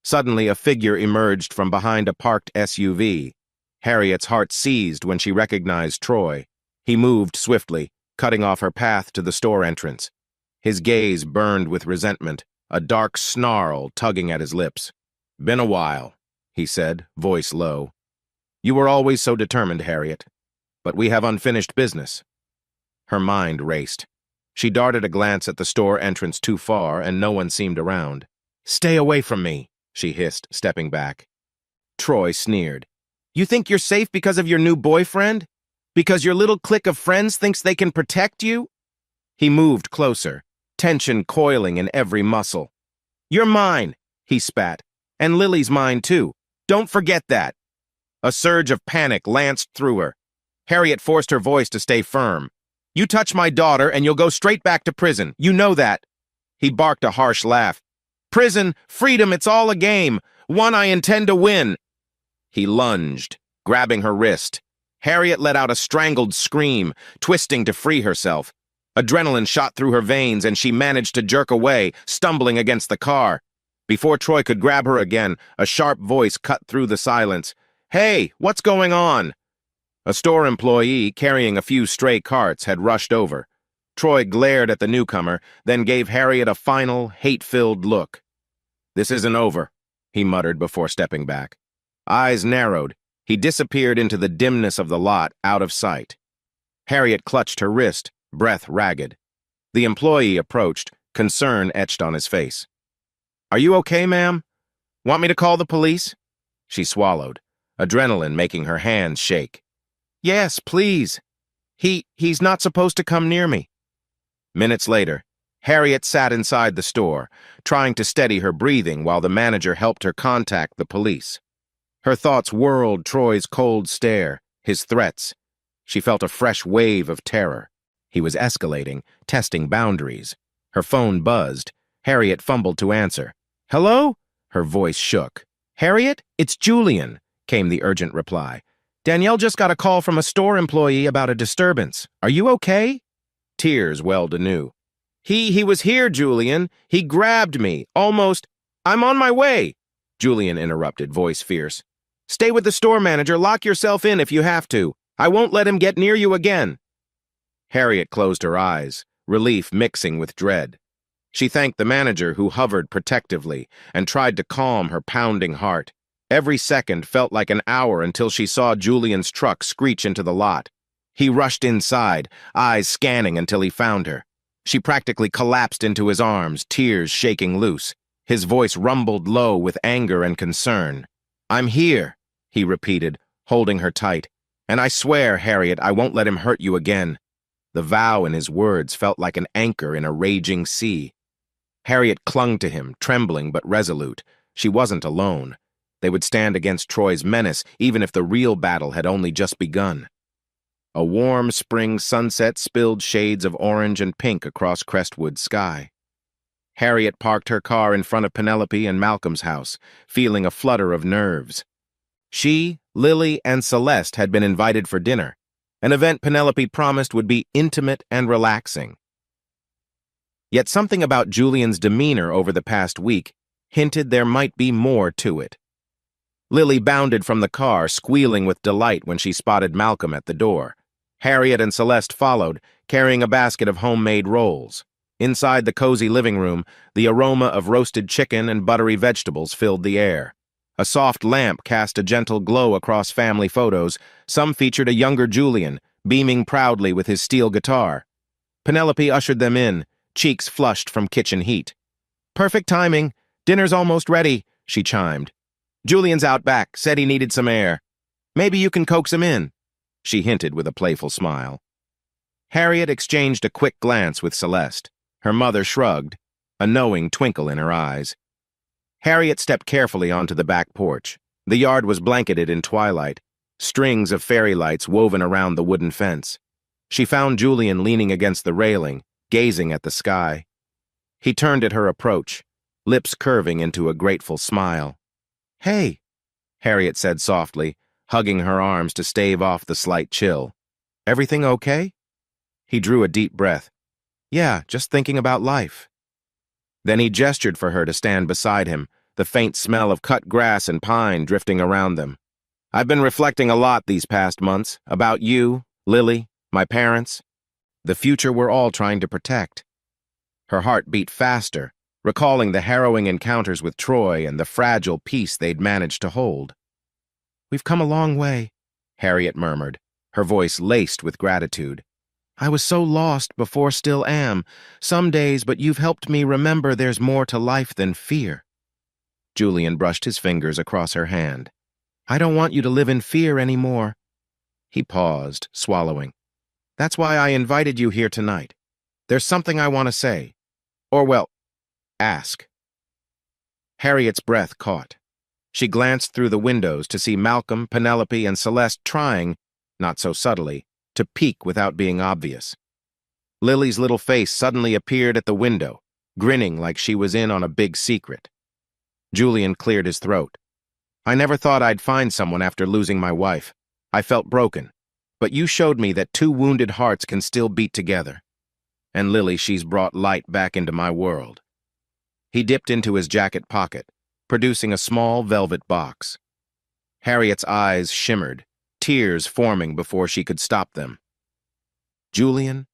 Suddenly, a figure emerged from behind a parked SUV. Harriet's heart seized when she recognized Troy. He moved swiftly, cutting off her path to the store entrance. His gaze burned with resentment, a dark snarl tugging at his lips. Been a while, he said, voice low. You were always so determined, Harriet. But we have unfinished business. Her mind raced. She darted a glance at the store entrance too far, and no one seemed around. Stay away from me, she hissed, stepping back. Troy sneered. You think you're safe because of your new boyfriend? Because your little clique of friends thinks they can protect you? He moved closer, tension coiling in every muscle. You're mine, he spat. And Lily's mine, too. Don't forget that. A surge of panic lanced through her. Harriet forced her voice to stay firm. You touch my daughter and you'll go straight back to prison. You know that. He barked a harsh laugh. Prison, freedom, it's all a game. One I intend to win. He lunged, grabbing her wrist. Harriet let out a strangled scream, twisting to free herself. Adrenaline shot through her veins and she managed to jerk away, stumbling against the car. Before Troy could grab her again, a sharp voice cut through the silence. Hey, what's going on? A store employee carrying a few stray carts had rushed over. Troy glared at the newcomer, then gave Harriet a final, hate-filled look. This isn't over, he muttered before stepping back. Eyes narrowed, he disappeared into the dimness of the lot, out of sight. Harriet clutched her wrist, breath ragged. The employee approached, concern etched on his face. Are you okay, ma'am? Want me to call the police? She swallowed, adrenaline making her hands shake. Yes, please. He's not supposed to come near me. Minutes later, Harriet sat inside the store, trying to steady her breathing while the manager helped her contact the police. Her thoughts whirled Troy's cold stare, his threats. She felt a fresh wave of terror. He was escalating, testing boundaries. Her phone buzzed. Harriet fumbled to answer. Hello? Her voice shook. Harriet, it's Julian, came the urgent reply. Danielle just got a call from a store employee about a disturbance. Are you okay? Tears welled anew. He was here, Julian. He grabbed me, almost. I'm on my way, Julian interrupted, voice fierce. Stay with the store manager, lock yourself in if you have to. I won't let him get near you again. Harriet closed her eyes, relief mixing with dread. She thanked the manager who hovered protectively and tried to calm her pounding heart. Every second felt like an hour until she saw Julian's truck screech into the lot. He rushed inside, eyes scanning until he found her. She practically collapsed into his arms, tears shaking loose. His voice rumbled low with anger and concern. "I'm here," he repeated, holding her tight. "And I swear, Harriet, I won't let him hurt you again." The vow in his words felt like an anchor in a raging sea. Harriet clung to him, trembling but resolute. She wasn't alone. They would stand against Troy's menace, even if the real battle had only just begun. A warm spring sunset spilled shades of orange and pink across Crestwood's sky. Harriet parked her car in front of Penelope and Malcolm's house, feeling a flutter of nerves. She, Lily, and Celeste had been invited for dinner, an event Penelope promised would be intimate and relaxing. Yet something about Julian's demeanor over the past week hinted there might be more to it. Lily bounded from the car, squealing with delight when she spotted Malcolm at the door. Harriet and Celeste followed, carrying a basket of homemade rolls. Inside the cozy living room, the aroma of roasted chicken and buttery vegetables filled the air. A soft lamp cast a gentle glow across family photos. Some featured a younger Julian, beaming proudly with his steel guitar. Penelope ushered them in, cheeks flushed from kitchen heat. "Perfect timing. Dinner's almost ready," she chimed. "Julian's out back, said he needed some air. Maybe you can coax him in," she hinted with a playful smile. Harriet exchanged a quick glance with Celeste. Her mother shrugged, a knowing twinkle in her eyes. Harriet stepped carefully onto the back porch. The yard was blanketed in twilight, strings of fairy lights woven around the wooden fence. She found Julian leaning against the railing, gazing at the sky. He turned at her approach, lips curving into a grateful smile. "Hey," Harriet said softly, hugging her arms to stave off the slight chill. "Everything okay?" He drew a deep breath. "Yeah, just thinking about life." Then he gestured for her to stand beside him, the faint smell of cut grass and pine drifting around them. "I've been reflecting a lot these past months, about you, Lily, my parents, the future we're all trying to protect." Her heart beat faster, recalling the harrowing encounters with Troy and the fragile peace they'd managed to hold. "We've come a long way," Harriet murmured, her voice laced with gratitude. "I was so lost before, still am, some days, but you've helped me remember there's more to life than fear." Julian brushed his fingers across her hand. "I don't want you to live in fear anymore." He paused, swallowing. "That's why I invited you here tonight. There's something I want to say. Or, well, ask." Harriet's breath caught. She glanced through the windows to see Malcolm, Penelope, and Celeste trying, not so subtly, to peek without being obvious. Lily's little face suddenly appeared at the window, grinning like she was in on a big secret. Julian cleared his throat. "I never thought I'd find someone after losing my wife. I felt broken. But you showed me that two wounded hearts can still beat together. And Lily, she's brought light back into my world." He dipped into his jacket pocket, producing a small velvet box. Harriet's eyes shimmered, tears forming before she could stop them. "Julian?"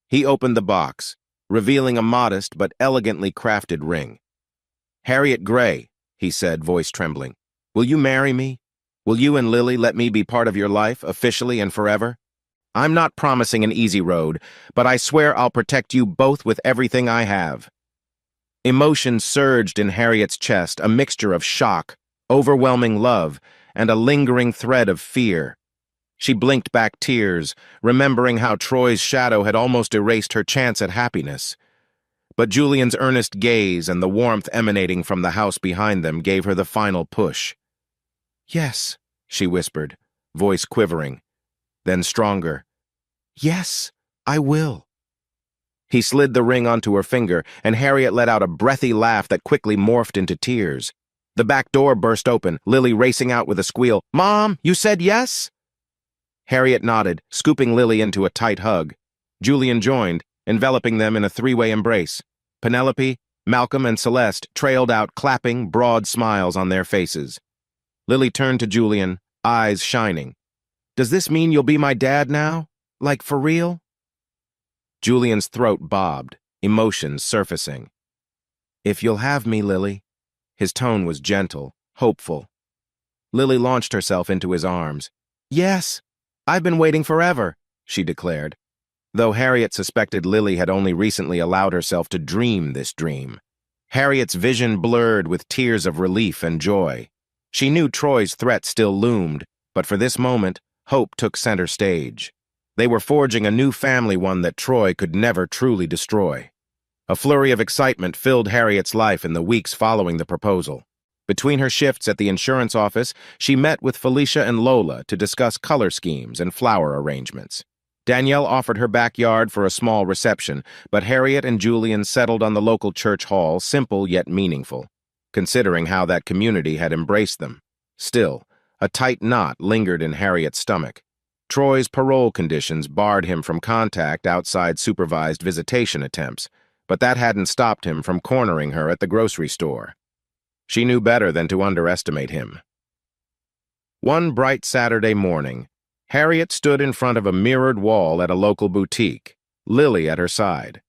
He opened the box, revealing a modest but elegantly crafted ring. "Harriet Gray," he said, voice trembling, "will you marry me? Will you and Lily let me be part of your life, officially and forever? I'm not promising an easy road, but I swear I'll protect you both with everything I have." Emotion surged in Harriet's chest, a mixture of shock, overwhelming love, and a lingering thread of fear. She blinked back tears, remembering how Troy's shadow had almost erased her chance at happiness. But Julian's earnest gaze and the warmth emanating from the house behind them gave her the final push. "Yes," she whispered, voice quivering. Then stronger. "Yes, I will." He slid the ring onto her finger, and Harriet let out a breathy laugh that quickly morphed into tears. The back door burst open, Lily racing out with a squeal. "Mom, you said yes?" Harriet nodded, scooping Lily into a tight hug. Julian joined, enveloping them in a three-way embrace. Penelope, Malcolm, and Celeste trailed out, clapping, broad smiles on their faces. Lily turned to Julian, eyes shining. "Does this mean you'll be my dad now? Like, for real?" Julian's throat bobbed, emotions surfacing. "If you'll have me, Lily." His tone was gentle, hopeful, Lily launched herself into his arms. "Yes, I've been waiting forever," she declared, though Harriet suspected Lily had only recently allowed herself to dream this dream. Harriet's vision blurred with tears of relief and joy. She knew Troy's threat still loomed, but for this moment, hope took center stage. They were forging a new family, one that Troy could never truly destroy. A flurry of excitement filled Harriet's life in the weeks following the proposal. Between her shifts at the insurance office, she met with Felicia and Lola to discuss color schemes and flower arrangements. Danielle offered her backyard for a small reception, but Harriet and Julian settled on the local church hall, simple yet meaningful, considering how that community had embraced them. Still, a tight knot lingered in Harriet's stomach. Troy's parole conditions barred him from contact outside supervised visitation attempts, but that hadn't stopped him from cornering her at the grocery store. She knew better than to underestimate him. One bright Saturday morning, Harriet stood in front of a mirrored wall at a local boutique, Lily at her side.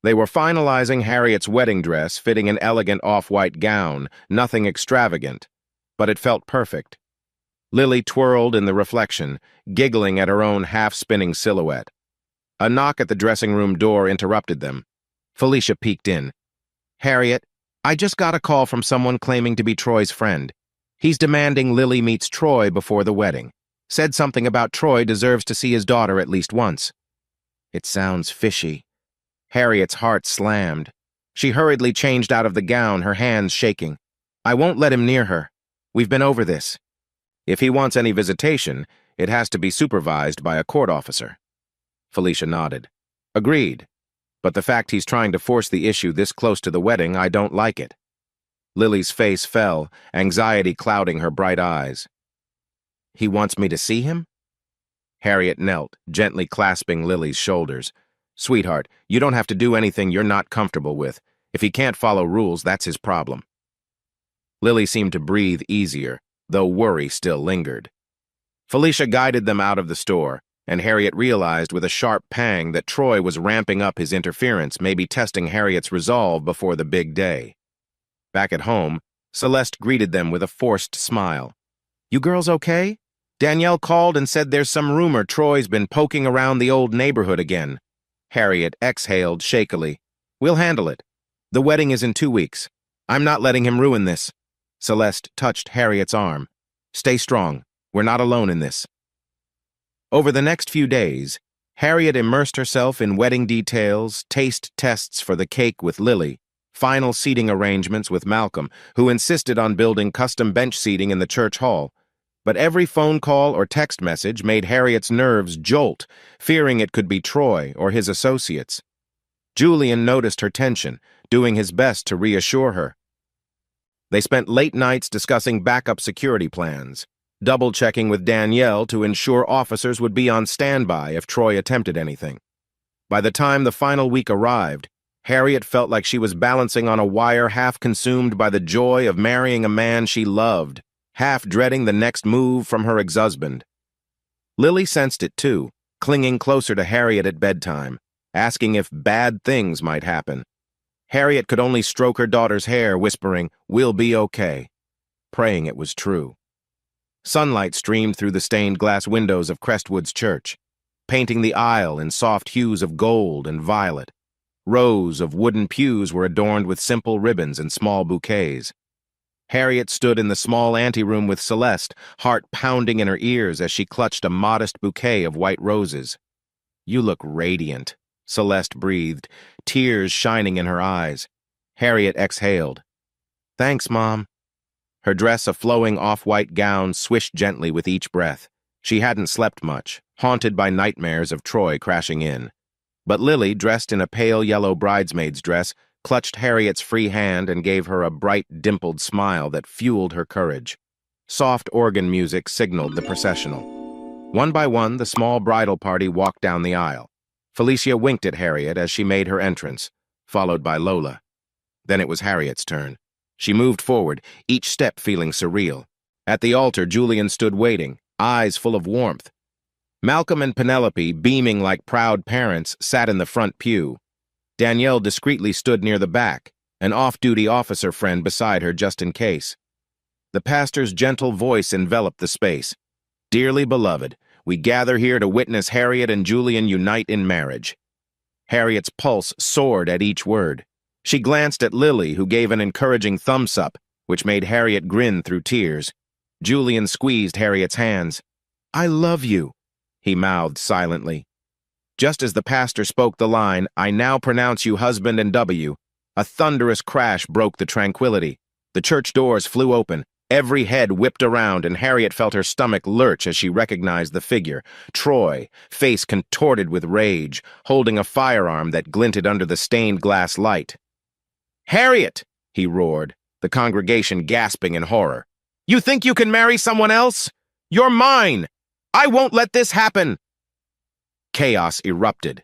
They were finalizing Harriet's wedding dress, fitting an elegant off-white gown, nothing extravagant, but it felt perfect. Lily twirled in the reflection, giggling at her own half-spinning silhouette. A knock at the dressing room door interrupted them. Felicia peeked in. "Harriet, I just got a call from someone claiming to be Troy's friend. He's demanding Lily meets Troy before the wedding. Said something about Troy deserves to see his daughter at least once." It sounds fishy. Harriet's heart slammed. She hurriedly changed out of the gown, her hands shaking. "I won't let him near her. We've been over this. If he wants any visitation, it has to be supervised by a court officer." Felicia nodded. "Agreed. But the fact he's trying to force the issue this close to the wedding, I don't like it." Lily's face fell, anxiety clouding her bright eyes. "He wants me to see him?" Harriet knelt, gently clasping Lily's shoulders. "Sweetheart, you don't have to do anything you're not comfortable with. If he can't follow rules, that's his problem." Lily seemed to breathe easier, though worry still lingered. Felicia guided them out of the store, and Harriet realized with a sharp pang that Troy was ramping up his interference, maybe testing Harriet's resolve before the big day. Back at home, Celeste greeted them with a forced smile. "You girls okay? Danielle called and said there's some rumor Troy's been poking around the old neighborhood again." Harriet exhaled shakily. "We'll handle it. The wedding is in 2 weeks. I'm not letting him ruin this." Celeste touched Harriet's arm. "Stay strong. We're not alone in this." Over the next few days, Harriet immersed herself in wedding details, taste tests for the cake with Lily, final seating arrangements with Malcolm, who insisted on building custom bench seating in the church hall. But every phone call or text message made Harriet's nerves jolt, fearing it could be Troy or his associates. Julian noticed her tension, doing his best to reassure her. They spent late nights discussing backup security plans, double-checking with Danielle to ensure officers would be on standby if Troy attempted anything. By the time the final week arrived, Harriet felt like she was balancing on a wire, half consumed by the joy of marrying a man she loved, half dreading the next move from her ex-husband. Lily sensed it too, clinging closer to Harriet at bedtime, asking if bad things might happen. Harriet could only stroke her daughter's hair, whispering, "We'll be okay," praying it was true. Sunlight streamed through the stained glass windows of Crestwood's church, painting the aisle in soft hues of gold and violet. Rows of wooden pews were adorned with simple ribbons and small bouquets. Harriet stood in the small anteroom with Celeste, heart pounding in her ears as she clutched a modest bouquet of white roses. "You look radiant," Celeste breathed, tears shining in her eyes. Harriet exhaled. "Thanks, Mom." Her dress, a flowing off-white gown, swished gently with each breath. She hadn't slept much, haunted by nightmares of Troy crashing in. But Lily, dressed in a pale yellow bridesmaid's dress, clutched Harriet's free hand and gave her a bright, dimpled smile that fueled her courage. Soft organ music signaled the processional. One by one, the small bridal party walked down the aisle. Felicia winked at Harriet as she made her entrance, followed by Lola. Then it was Harriet's turn. She moved forward, each step feeling surreal. At the altar, Julian stood waiting, eyes full of warmth. Malcolm and Penelope, beaming like proud parents, sat in the front pew. Danielle discreetly stood near the back, an off-duty officer friend beside her just in case. The pastor's gentle voice enveloped the space. "Dearly beloved, we gather here to witness Harriet and Julian unite in marriage." Harriet's pulse soared at each word. She glanced at Lily, who gave an encouraging thumbs-up, which made Harriet grin through tears. Julian squeezed Harriet's hands. "I love you," he mouthed silently. Just as the pastor spoke the line, "I now pronounce you husband and W," a thunderous crash broke the tranquility. The church doors flew open. Every head whipped around, and Harriet felt her stomach lurch as she recognized the figure. Troy, face contorted with rage, holding a firearm that glinted under the stained glass light. "Harriet!" he roared, the congregation gasping in horror. "You think you can marry someone else? You're mine! I won't let this happen!" Chaos erupted.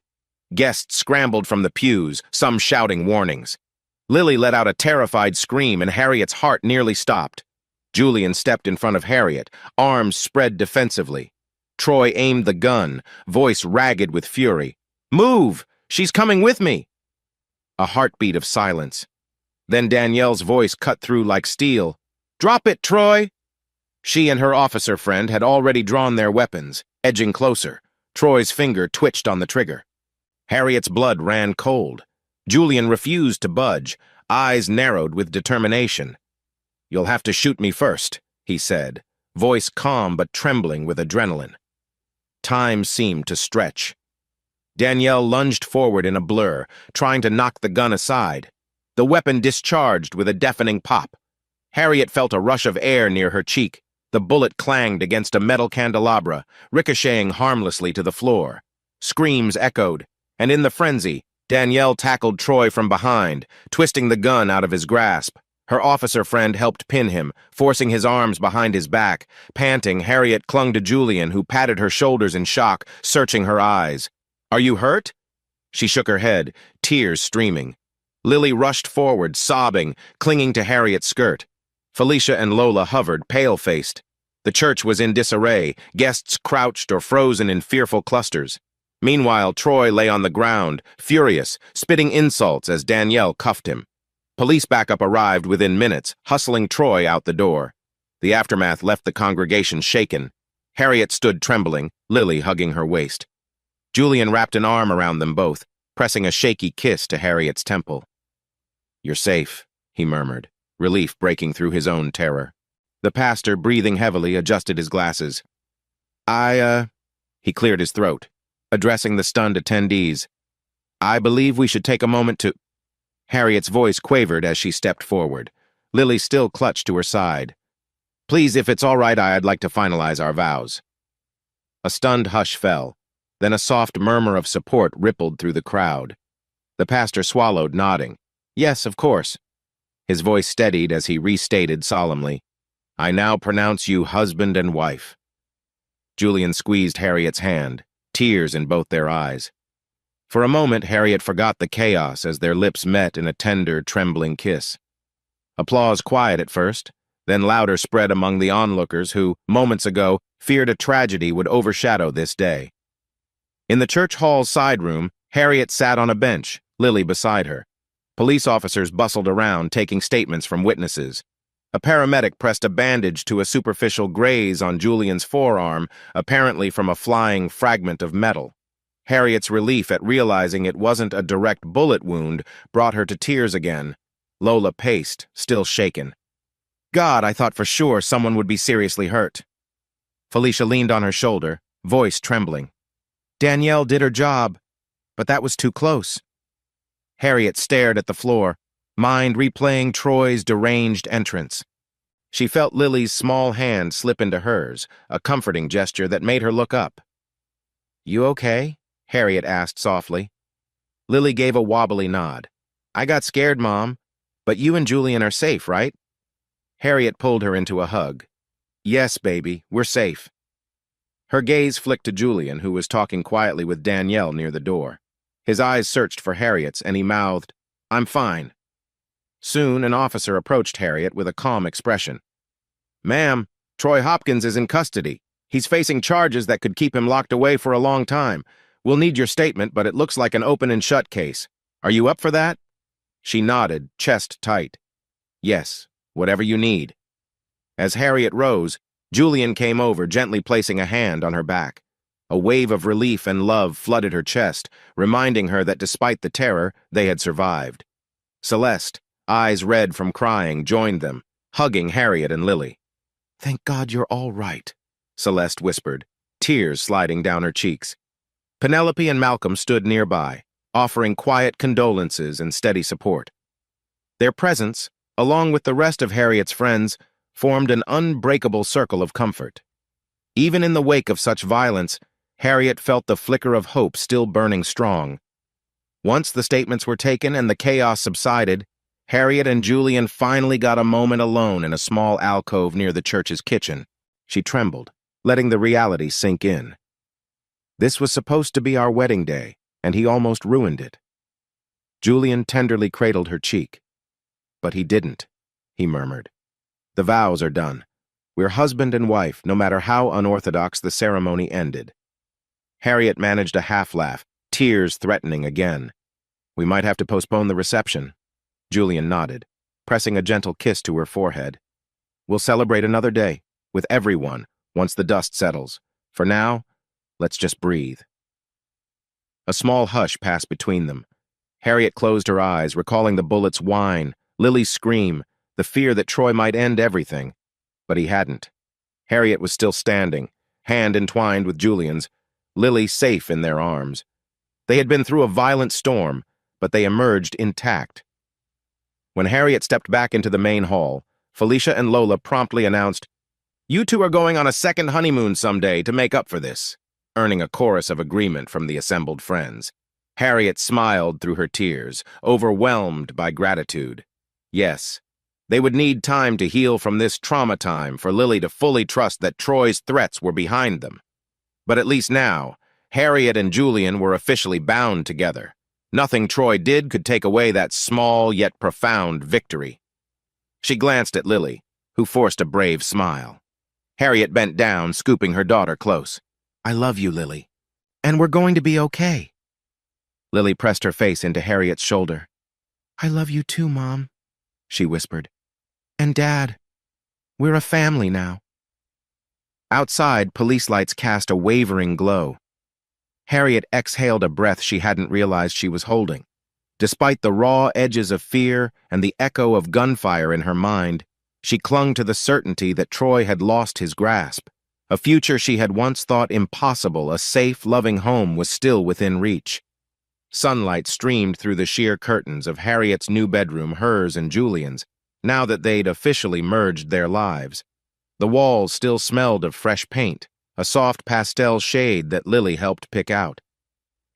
Guests scrambled from the pews, some shouting warnings. Lily let out a terrified scream, and Harriet's heart nearly stopped. Julian stepped in front of Harriet, arms spread defensively. Troy aimed the gun, voice ragged with fury. "Move! She's coming with me!" A heartbeat of silence. Then Danielle's voice cut through like steel. "Drop it, Troy!" She and her officer friend had already drawn their weapons, edging closer. Troy's finger twitched on the trigger. Harriet's blood ran cold. Julian refused to budge, eyes narrowed with determination. "You'll have to shoot me first," he said, voice calm but trembling with adrenaline. Time seemed to stretch. Danielle lunged forward in a blur, trying to knock the gun aside. The weapon discharged with a deafening pop. Harriet felt a rush of air near her cheek. The bullet clanged against a metal candelabra, ricocheting harmlessly to the floor. Screams echoed, and in the frenzy, Danielle tackled Troy from behind, twisting the gun out of his grasp. Her officer friend helped pin him, forcing his arms behind his back. Panting, Harriet clung to Julian, who patted her shoulders in shock, searching her eyes. "Are you hurt?" She shook her head, tears streaming. Lily rushed forward, sobbing, clinging to Harriet's skirt. Felicia and Lola hovered, pale-faced. The church was in disarray, guests crouched or frozen in fearful clusters. Meanwhile, Troy lay on the ground, furious, spitting insults as Danielle cuffed him. Police backup arrived within minutes, hustling Troy out the door. The aftermath left the congregation shaken. Harriet stood trembling, Lily hugging her waist. Julian wrapped an arm around them both, pressing a shaky kiss to Harriet's temple. "You're safe," he murmured, relief breaking through his own terror. The pastor, breathing heavily, adjusted his glasses. He cleared his throat, addressing the stunned attendees. "I believe we should take a moment to—" Harriet's voice quavered as she stepped forward. Lily still clutched to her side. "Please, if it's all right, I'd like to finalize our vows." A stunned hush fell. Then a soft murmur of support rippled through the crowd. The pastor swallowed, nodding. "Yes, of course." His voice steadied as he restated solemnly, "I now pronounce you husband and wife." Julian squeezed Harriet's hand, tears in both their eyes. For a moment, Harriet forgot the chaos as their lips met in a tender, trembling kiss. Applause quiet at first, then louder spread among the onlookers who, moments ago, feared a tragedy would overshadow this day. In the church hall's side room, Harriet sat on a bench, Lily beside her. Police officers bustled around, taking statements from witnesses. A paramedic pressed a bandage to a superficial graze on Julian's forearm, apparently from a flying fragment of metal. Harriet's relief at realizing it wasn't a direct bullet wound brought her to tears again. Lola paced, still shaken. "God, I thought for sure someone would be seriously hurt." Felicia leaned on her shoulder, voice trembling. "Danielle did her job, but that was too close." Harriet stared at the floor, mind replaying Troy's deranged entrance. She felt Lily's small hand slip into hers, a comforting gesture that made her look up. "You okay?" Harriet asked softly. Lily gave a wobbly nod. "I got scared, Mom, but you and Julian are safe, right?" Harriet pulled her into a hug. "Yes, baby, we're safe." Her gaze flicked to Julian, who was talking quietly with Danielle near the door. His eyes searched for Harriet's, and he mouthed, "I'm fine." Soon, an officer approached Harriet with a calm expression. "Ma'am, Troy Hopkins is in custody. He's facing charges that could keep him locked away for a long time. We'll need your statement, but it looks like an open and shut case. Are you up for that?" She nodded, chest tight. "Yes, whatever you need." As Harriet rose, Julian came over, gently placing a hand on her back. A wave of relief and love flooded her chest, reminding her that despite the terror, they had survived. Celeste, eyes red from crying, joined them, hugging Harriet and Lily. "Thank God you're all right," Celeste whispered, tears sliding down her cheeks. Penelope and Malcolm stood nearby, offering quiet condolences and steady support. Their presence, along with the rest of Harriet's friends, formed an unbreakable circle of comfort. Even in the wake of such violence, Harriet felt the flicker of hope still burning strong. Once the statements were taken and the chaos subsided, Harriet and Julian finally got a moment alone in a small alcove near the church's kitchen. She trembled, letting the reality sink in. This was supposed to be our wedding day, and he almost ruined it. Julian tenderly cradled her cheek. "But he didn't," he murmured. "The vows are done. We're husband and wife, no matter how unorthodox the ceremony ended." Harriet managed a half-laugh, tears threatening again. "We might have to postpone the reception." Julian nodded, pressing a gentle kiss to her forehead. "We'll celebrate another day, with everyone, once the dust settles. For now, let's just breathe." A small hush passed between them. Harriet closed her eyes, recalling the bullet's whine, Lily's scream, the fear that Troy might end everything. But he hadn't. Harriet was still standing, hand entwined with Julian's, Lily safe in their arms. They had been through a violent storm, but they emerged intact. When Harriet stepped back into the main hall, Felicia and Lola promptly announced, "You two are going on a second honeymoon someday to make up for this," earning a chorus of agreement from the assembled friends. Harriet smiled through her tears, overwhelmed by gratitude. Yes, they would need time to heal from this trauma time for Lily to fully trust that Troy's threats were behind them. But at least now, Harriet and Julian were officially bound together. Nothing Troy did could take away that small yet profound victory. She glanced at Lily, who forced a brave smile. Harriet bent down, scooping her daughter close. "I love you, Lily. And we're going to be okay." Lily pressed her face into Harriet's shoulder. "I love you too, Mom," she whispered. "And Dad. We're a family now." Outside, police lights cast a wavering glow. Harriet exhaled a breath she hadn't realized she was holding. Despite the raw edges of fear and the echo of gunfire in her mind, she clung to the certainty that Troy had lost his grasp. A future she had once thought impossible, a safe, loving home, was still within reach. Sunlight streamed through the sheer curtains of Harriet's new bedroom, hers and Julian's, now that they'd officially merged their lives. The walls still smelled of fresh paint, a soft pastel shade that Lily helped pick out.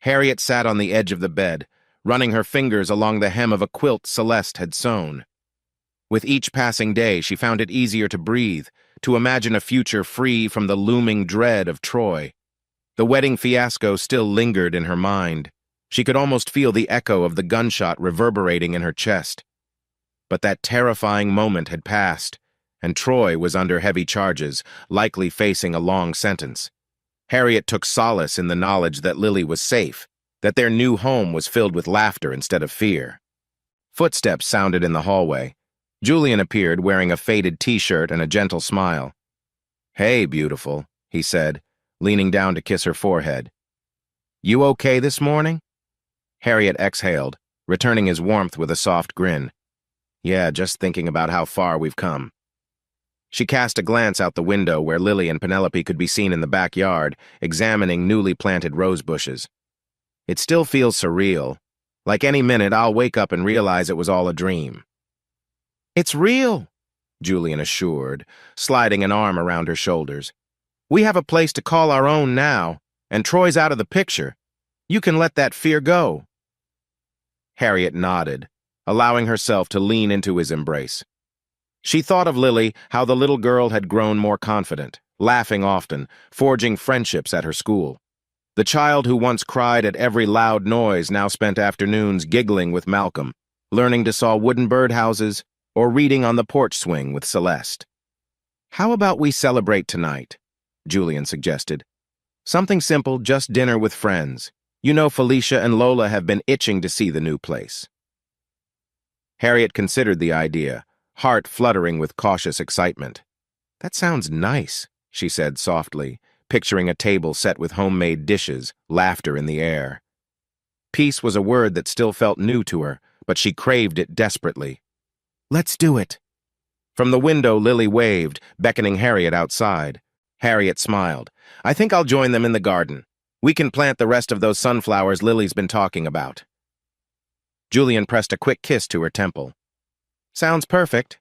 Harriet sat on the edge of the bed, running her fingers along the hem of a quilt Celeste had sewn. With each passing day, she found it easier to breathe, to imagine a future free from the looming dread of Troy. The wedding fiasco still lingered in her mind. She could almost feel the echo of the gunshot reverberating in her chest. But that terrifying moment had passed, and Troy was under heavy charges, likely facing a long sentence. Harriet took solace in the knowledge that Lily was safe, that their new home was filled with laughter instead of fear. Footsteps sounded in the hallway. Julian appeared wearing a faded t-shirt and a gentle smile. "Hey, beautiful," he said, leaning down to kiss her forehead. "You okay this morning?" Harriet exhaled, returning his warmth with a soft grin. "Yeah, just thinking about how far we've come." She cast a glance out the window where Lily and Penelope could be seen in the backyard, examining newly planted rose bushes. "It still feels surreal. Like any minute, I'll wake up and realize it was all a dream." "It's real," Julian assured, sliding an arm around her shoulders. "We have a place to call our own now, and Troy's out of the picture. You can let that fear go." Harriet nodded, allowing herself to lean into his embrace. She thought of Lily, how the little girl had grown more confident, laughing often, forging friendships at her school. The child who once cried at every loud noise now spent afternoons giggling with Malcolm, learning to saw wooden birdhouses, or reading on the porch swing with Celeste. "How about we celebrate tonight?" Julian suggested. "Something simple, just dinner with friends. You know Felicia and Lola have been itching to see the new place." Harriet considered the idea, heart fluttering with cautious excitement. "That sounds nice," she said softly, picturing a table set with homemade dishes, laughter in the air. Peace was a word that still felt new to her, but she craved it desperately. "Let's do it." From the window, Lily waved, beckoning Harriet outside. Harriet smiled. "I think I'll join them in the garden. We can plant the rest of those sunflowers Lily's been talking about." Julian pressed a quick kiss to her temple. "Sounds perfect."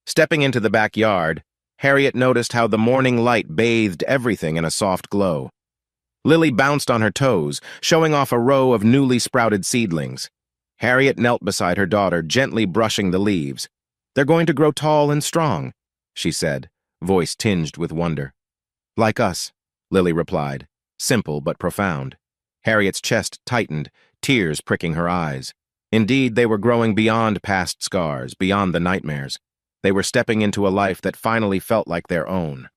Stepping into the backyard, Harriet noticed how the morning light bathed everything in a soft glow. Lily bounced on her toes, showing off a row of newly sprouted seedlings. Harriet knelt beside her daughter, gently brushing the leaves. "They're going to grow tall and strong," she said, voice tinged with wonder. "Like us," Lily replied, simple but profound. Harriet's chest tightened, tears pricking her eyes. Indeed, they were growing beyond past scars, beyond the nightmares. They were stepping into a life that finally felt like their own.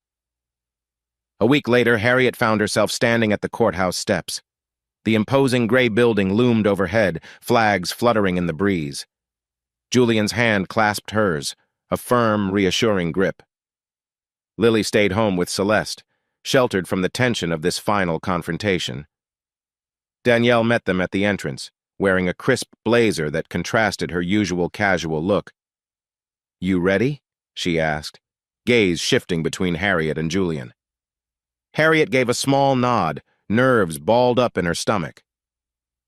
A week later, Harriet found herself standing at the courthouse steps. The imposing gray building loomed overhead, flags fluttering in the breeze. Julian's hand clasped hers, a firm, reassuring grip. Lily stayed home with Celeste, sheltered from the tension of this final confrontation. Danielle met them at the entrance, wearing a crisp blazer that contrasted her usual casual look. "You ready?" she asked, gaze shifting between Harriet and Julian. Harriet gave a small nod, nerves balled up in her stomach.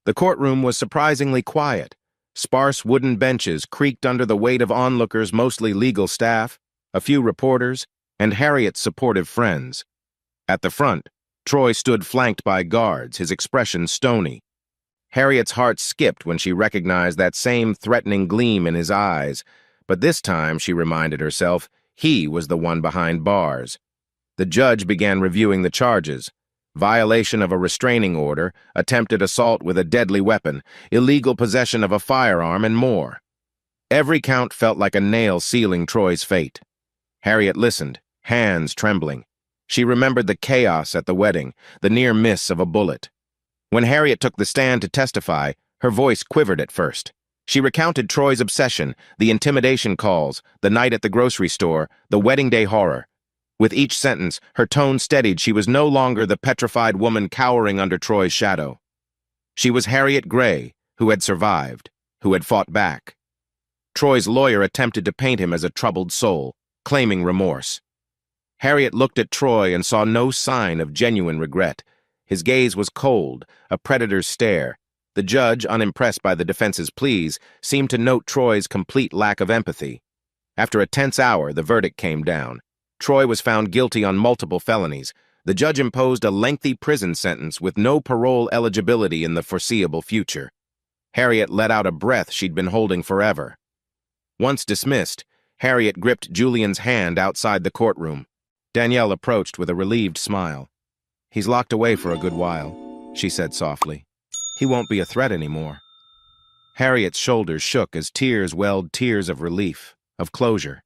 The courtroom was surprisingly quiet. Sparse wooden benches creaked under the weight of onlookers, mostly legal staff, a few reporters, and Harriet's supportive friends. At the front, Troy stood flanked by guards, his expression stony. Harriet's heart skipped when she recognized that same threatening gleam in his eyes, but this time, she reminded herself, he was the one behind bars. The judge began reviewing the charges: violation of a restraining order, attempted assault with a deadly weapon, illegal possession of a firearm, and more. Every count felt like a nail sealing Troy's fate. Harriet listened, hands trembling. She remembered the chaos at the wedding, the near miss of a bullet. When Harriet took the stand to testify, her voice quivered at first. She recounted Troy's obsession, the intimidation calls, the night at the grocery store, the wedding day horror. With each sentence, her tone steadied. She was no longer the petrified woman cowering under Troy's shadow. She was Harriet Gray, who had survived, who had fought back. Troy's lawyer attempted to paint him as a troubled soul, claiming remorse. Harriet looked at Troy and saw no sign of genuine regret. His gaze was cold, a predator's stare. The judge, unimpressed by the defense's pleas, seemed to note Troy's complete lack of empathy. After a tense hour, the verdict came down. Troy was found guilty on multiple felonies. The judge imposed a lengthy prison sentence with no parole eligibility in the foreseeable future. Harriet let out a breath she'd been holding forever. Once dismissed, Harriet gripped Julian's hand outside the courtroom. Danielle approached with a relieved smile. "He's locked away for a good while," she said softly. "He won't be a threat anymore." Harriet's shoulders shook as tears welled, tears of relief, of closure.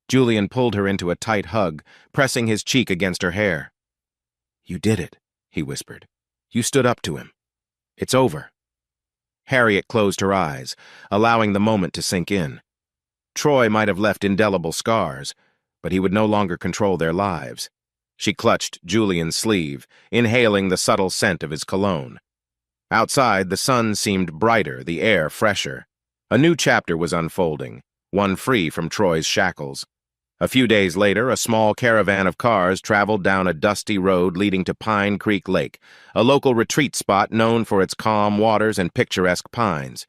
Julian pulled her into a tight hug, pressing his cheek against her hair. "You did it," he whispered. "You stood up to him. It's over." Harriet closed her eyes, allowing the moment to sink in. Troy might have left indelible scars, but he would no longer control their lives. She clutched Julian's sleeve, inhaling the subtle scent of his cologne. Outside, the sun seemed brighter, the air fresher. A new chapter was unfolding, one free from Troy's shackles. A few days later, a small caravan of cars traveled down a dusty road leading to Pine Creek Lake, a local retreat spot known for its calm waters and picturesque pines.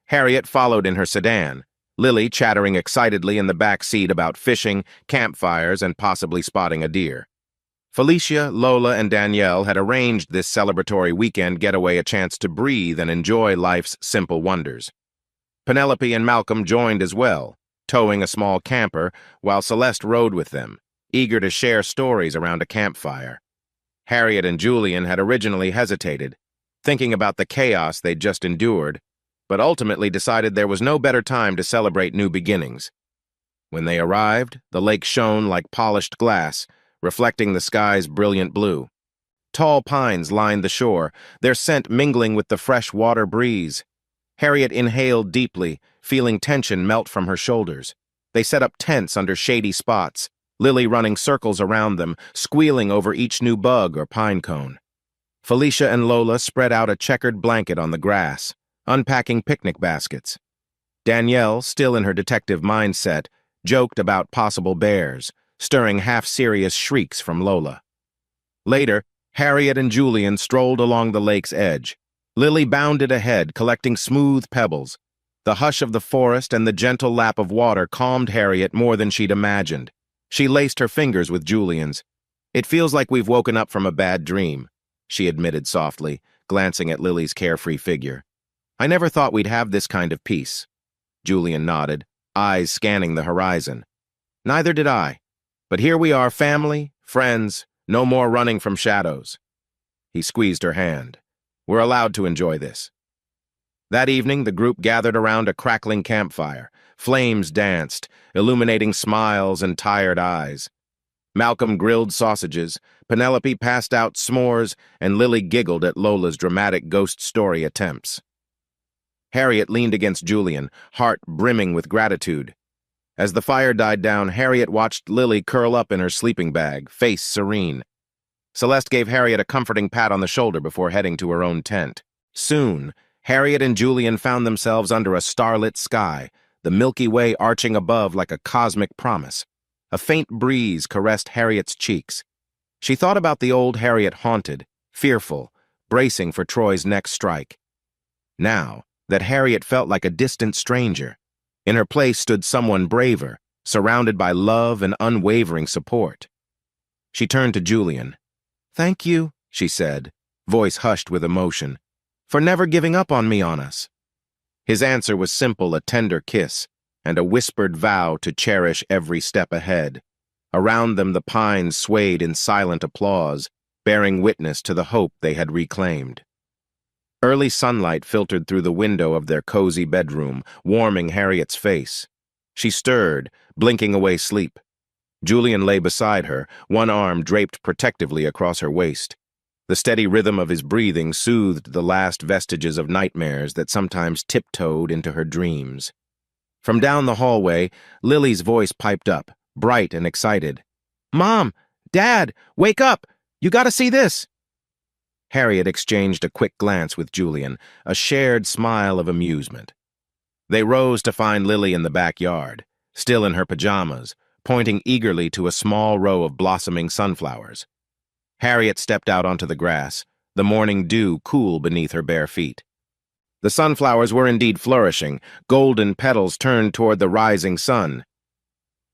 Harriet followed in her sedan, Lily chattering excitedly in the back seat about fishing, campfires, and possibly spotting a deer. Felicia, Lola, and Danielle had arranged this celebratory weekend getaway a chance to breathe and enjoy life's simple wonders. Penelope and Malcolm joined as well, towing a small camper, while Celeste rode with them, eager to share stories around a campfire. Harriet and Julian had originally hesitated, thinking about the chaos they'd just endured, but ultimately decided there was no better time to celebrate new beginnings. When they arrived, the lake shone like polished glass, reflecting the sky's brilliant blue. Tall pines lined the shore, their scent mingling with the fresh water breeze. Harriet inhaled deeply, feeling tension melt from her shoulders. They set up tents under shady spots, Lily running circles around them, squealing over each new bug or pine cone. Felicia and Lola spread out a checkered blanket on the grass, unpacking picnic baskets. Danielle, still in her detective mindset, joked about possible bears, stirring half-serious shrieks from Lola. Later, Harriet and Julian strolled along the lake's edge. Lily bounded ahead, collecting smooth pebbles. The hush of the forest and the gentle lap of water calmed Harriet more than she'd imagined. She laced her fingers with Julian's. "It feels like we've woken up from a bad dream," she admitted softly, glancing at Lily's carefree figure. "I never thought we'd have this kind of peace." Julian nodded, eyes scanning the horizon. "Neither did I. But here we are, family, friends, no more running from shadows." He squeezed her hand. "We're allowed to enjoy this." That evening, the group gathered around a crackling campfire. Flames danced, illuminating smiles and tired eyes. Malcolm grilled sausages, Penelope passed out s'mores, and Lily giggled at Lola's dramatic ghost story attempts. Harriet leaned against Julian, heart brimming with gratitude. As the fire died down, Harriet watched Lily curl up in her sleeping bag, face serene. Celeste gave Harriet a comforting pat on the shoulder before heading to her own tent. Soon, Harriet and Julian found themselves under a starlit sky, the Milky Way arching above like a cosmic promise. A faint breeze caressed Harriet's cheeks. She thought about the old Harriet haunted, fearful, bracing for Troy's next strike. Now that Harriet felt like a distant stranger, in her place stood someone braver, surrounded by love and unwavering support. She turned to Julian. "Thank you," she said, voice hushed with emotion, "for never giving up on me on us." His answer was simple, a tender kiss, and a whispered vow to cherish every step ahead. Around them the pines swayed in silent applause, bearing witness to the hope they had reclaimed. Early sunlight filtered through the window of their cozy bedroom, warming Harriet's face. She stirred, blinking away sleep. Julian lay beside her, one arm draped protectively across her waist. The steady rhythm of his breathing soothed the last vestiges of nightmares that sometimes tiptoed into her dreams. From down the hallway, Lily's voice piped up, bright and excited. "Mom! Dad! Wake up! You gotta see this!" Harriet exchanged a quick glance with Julian, a shared smile of amusement. They rose to find Lily in the backyard, still in her pajamas, pointing eagerly to a small row of blossoming sunflowers. Harriet stepped out onto the grass, the morning dew cool beneath her bare feet. The sunflowers were indeed flourishing, golden petals turned toward the rising sun.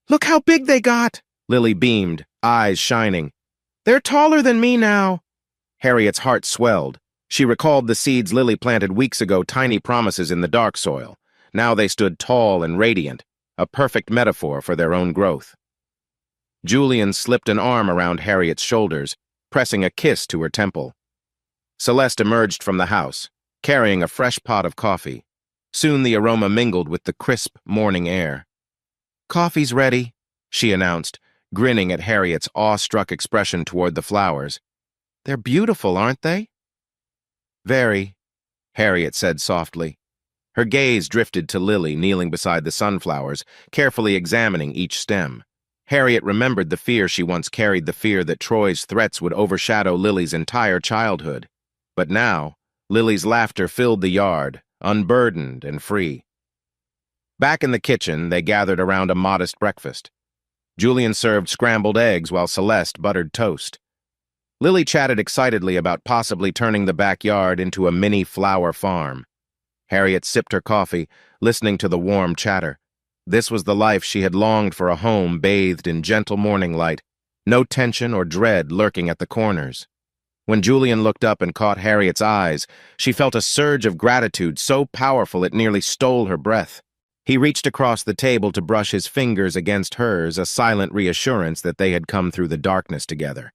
"Look how big they got!" Lily beamed, eyes shining. "They're taller than me now." Harriet's heart swelled. She recalled the seeds Lily planted weeks ago, tiny promises in the dark soil. Now they stood tall and radiant, a perfect metaphor for their own growth. Julian slipped an arm around Harriet's shoulders, pressing a kiss to her temple. Celeste emerged from the house, carrying a fresh pot of coffee. Soon the aroma mingled with the crisp morning air. "Coffee's ready," she announced, grinning at Harriet's awestruck expression toward the flowers. "They're beautiful, aren't they?" "Very," Harriet said softly. Her gaze drifted to Lily kneeling beside the sunflowers, carefully examining each stem. Harriet remembered the fear she once carried, the fear that Troy's threats would overshadow Lily's entire childhood. But now, Lily's laughter filled the yard, unburdened and free. Back in the kitchen, they gathered around a modest breakfast. Julian served scrambled eggs while Celeste buttered toast. Lily chatted excitedly about possibly turning the backyard into a mini flower farm. Harriet sipped her coffee, listening to the warm chatter. This was the life she had longed for, a home bathed in gentle morning light, no tension or dread lurking at the corners. When Julian looked up and caught Harriet's eyes, she felt a surge of gratitude so powerful it nearly stole her breath. He reached across the table to brush his fingers against hers, a silent reassurance that they had come through the darkness together.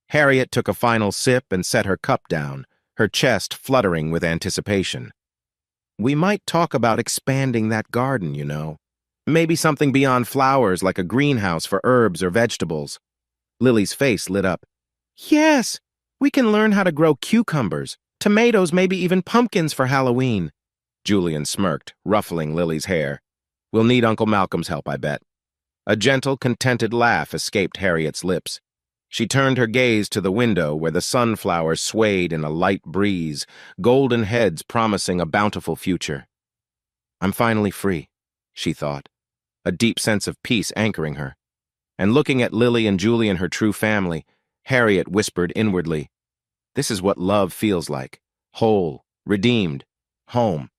Harriet took a final sip and set her cup down, her chest fluttering with anticipation. "We might talk about expanding that garden, you know. Maybe something beyond flowers, like a greenhouse for herbs or vegetables." Lily's face lit up. "Yes! We can learn how to grow cucumbers, tomatoes, maybe even pumpkins for Halloween." Julian smirked, ruffling Lily's hair. "We'll need Uncle Malcolm's help, I bet." A gentle, contented laugh escaped Harriet's lips. She turned her gaze to the window where the sunflowers swayed in a light breeze, golden heads promising a bountiful future. I'm finally free, she thought, a deep sense of peace anchoring her. And looking at Lily and Julian, her true family, Harriet whispered inwardly, "This is what love feels like. Whole, redeemed, home."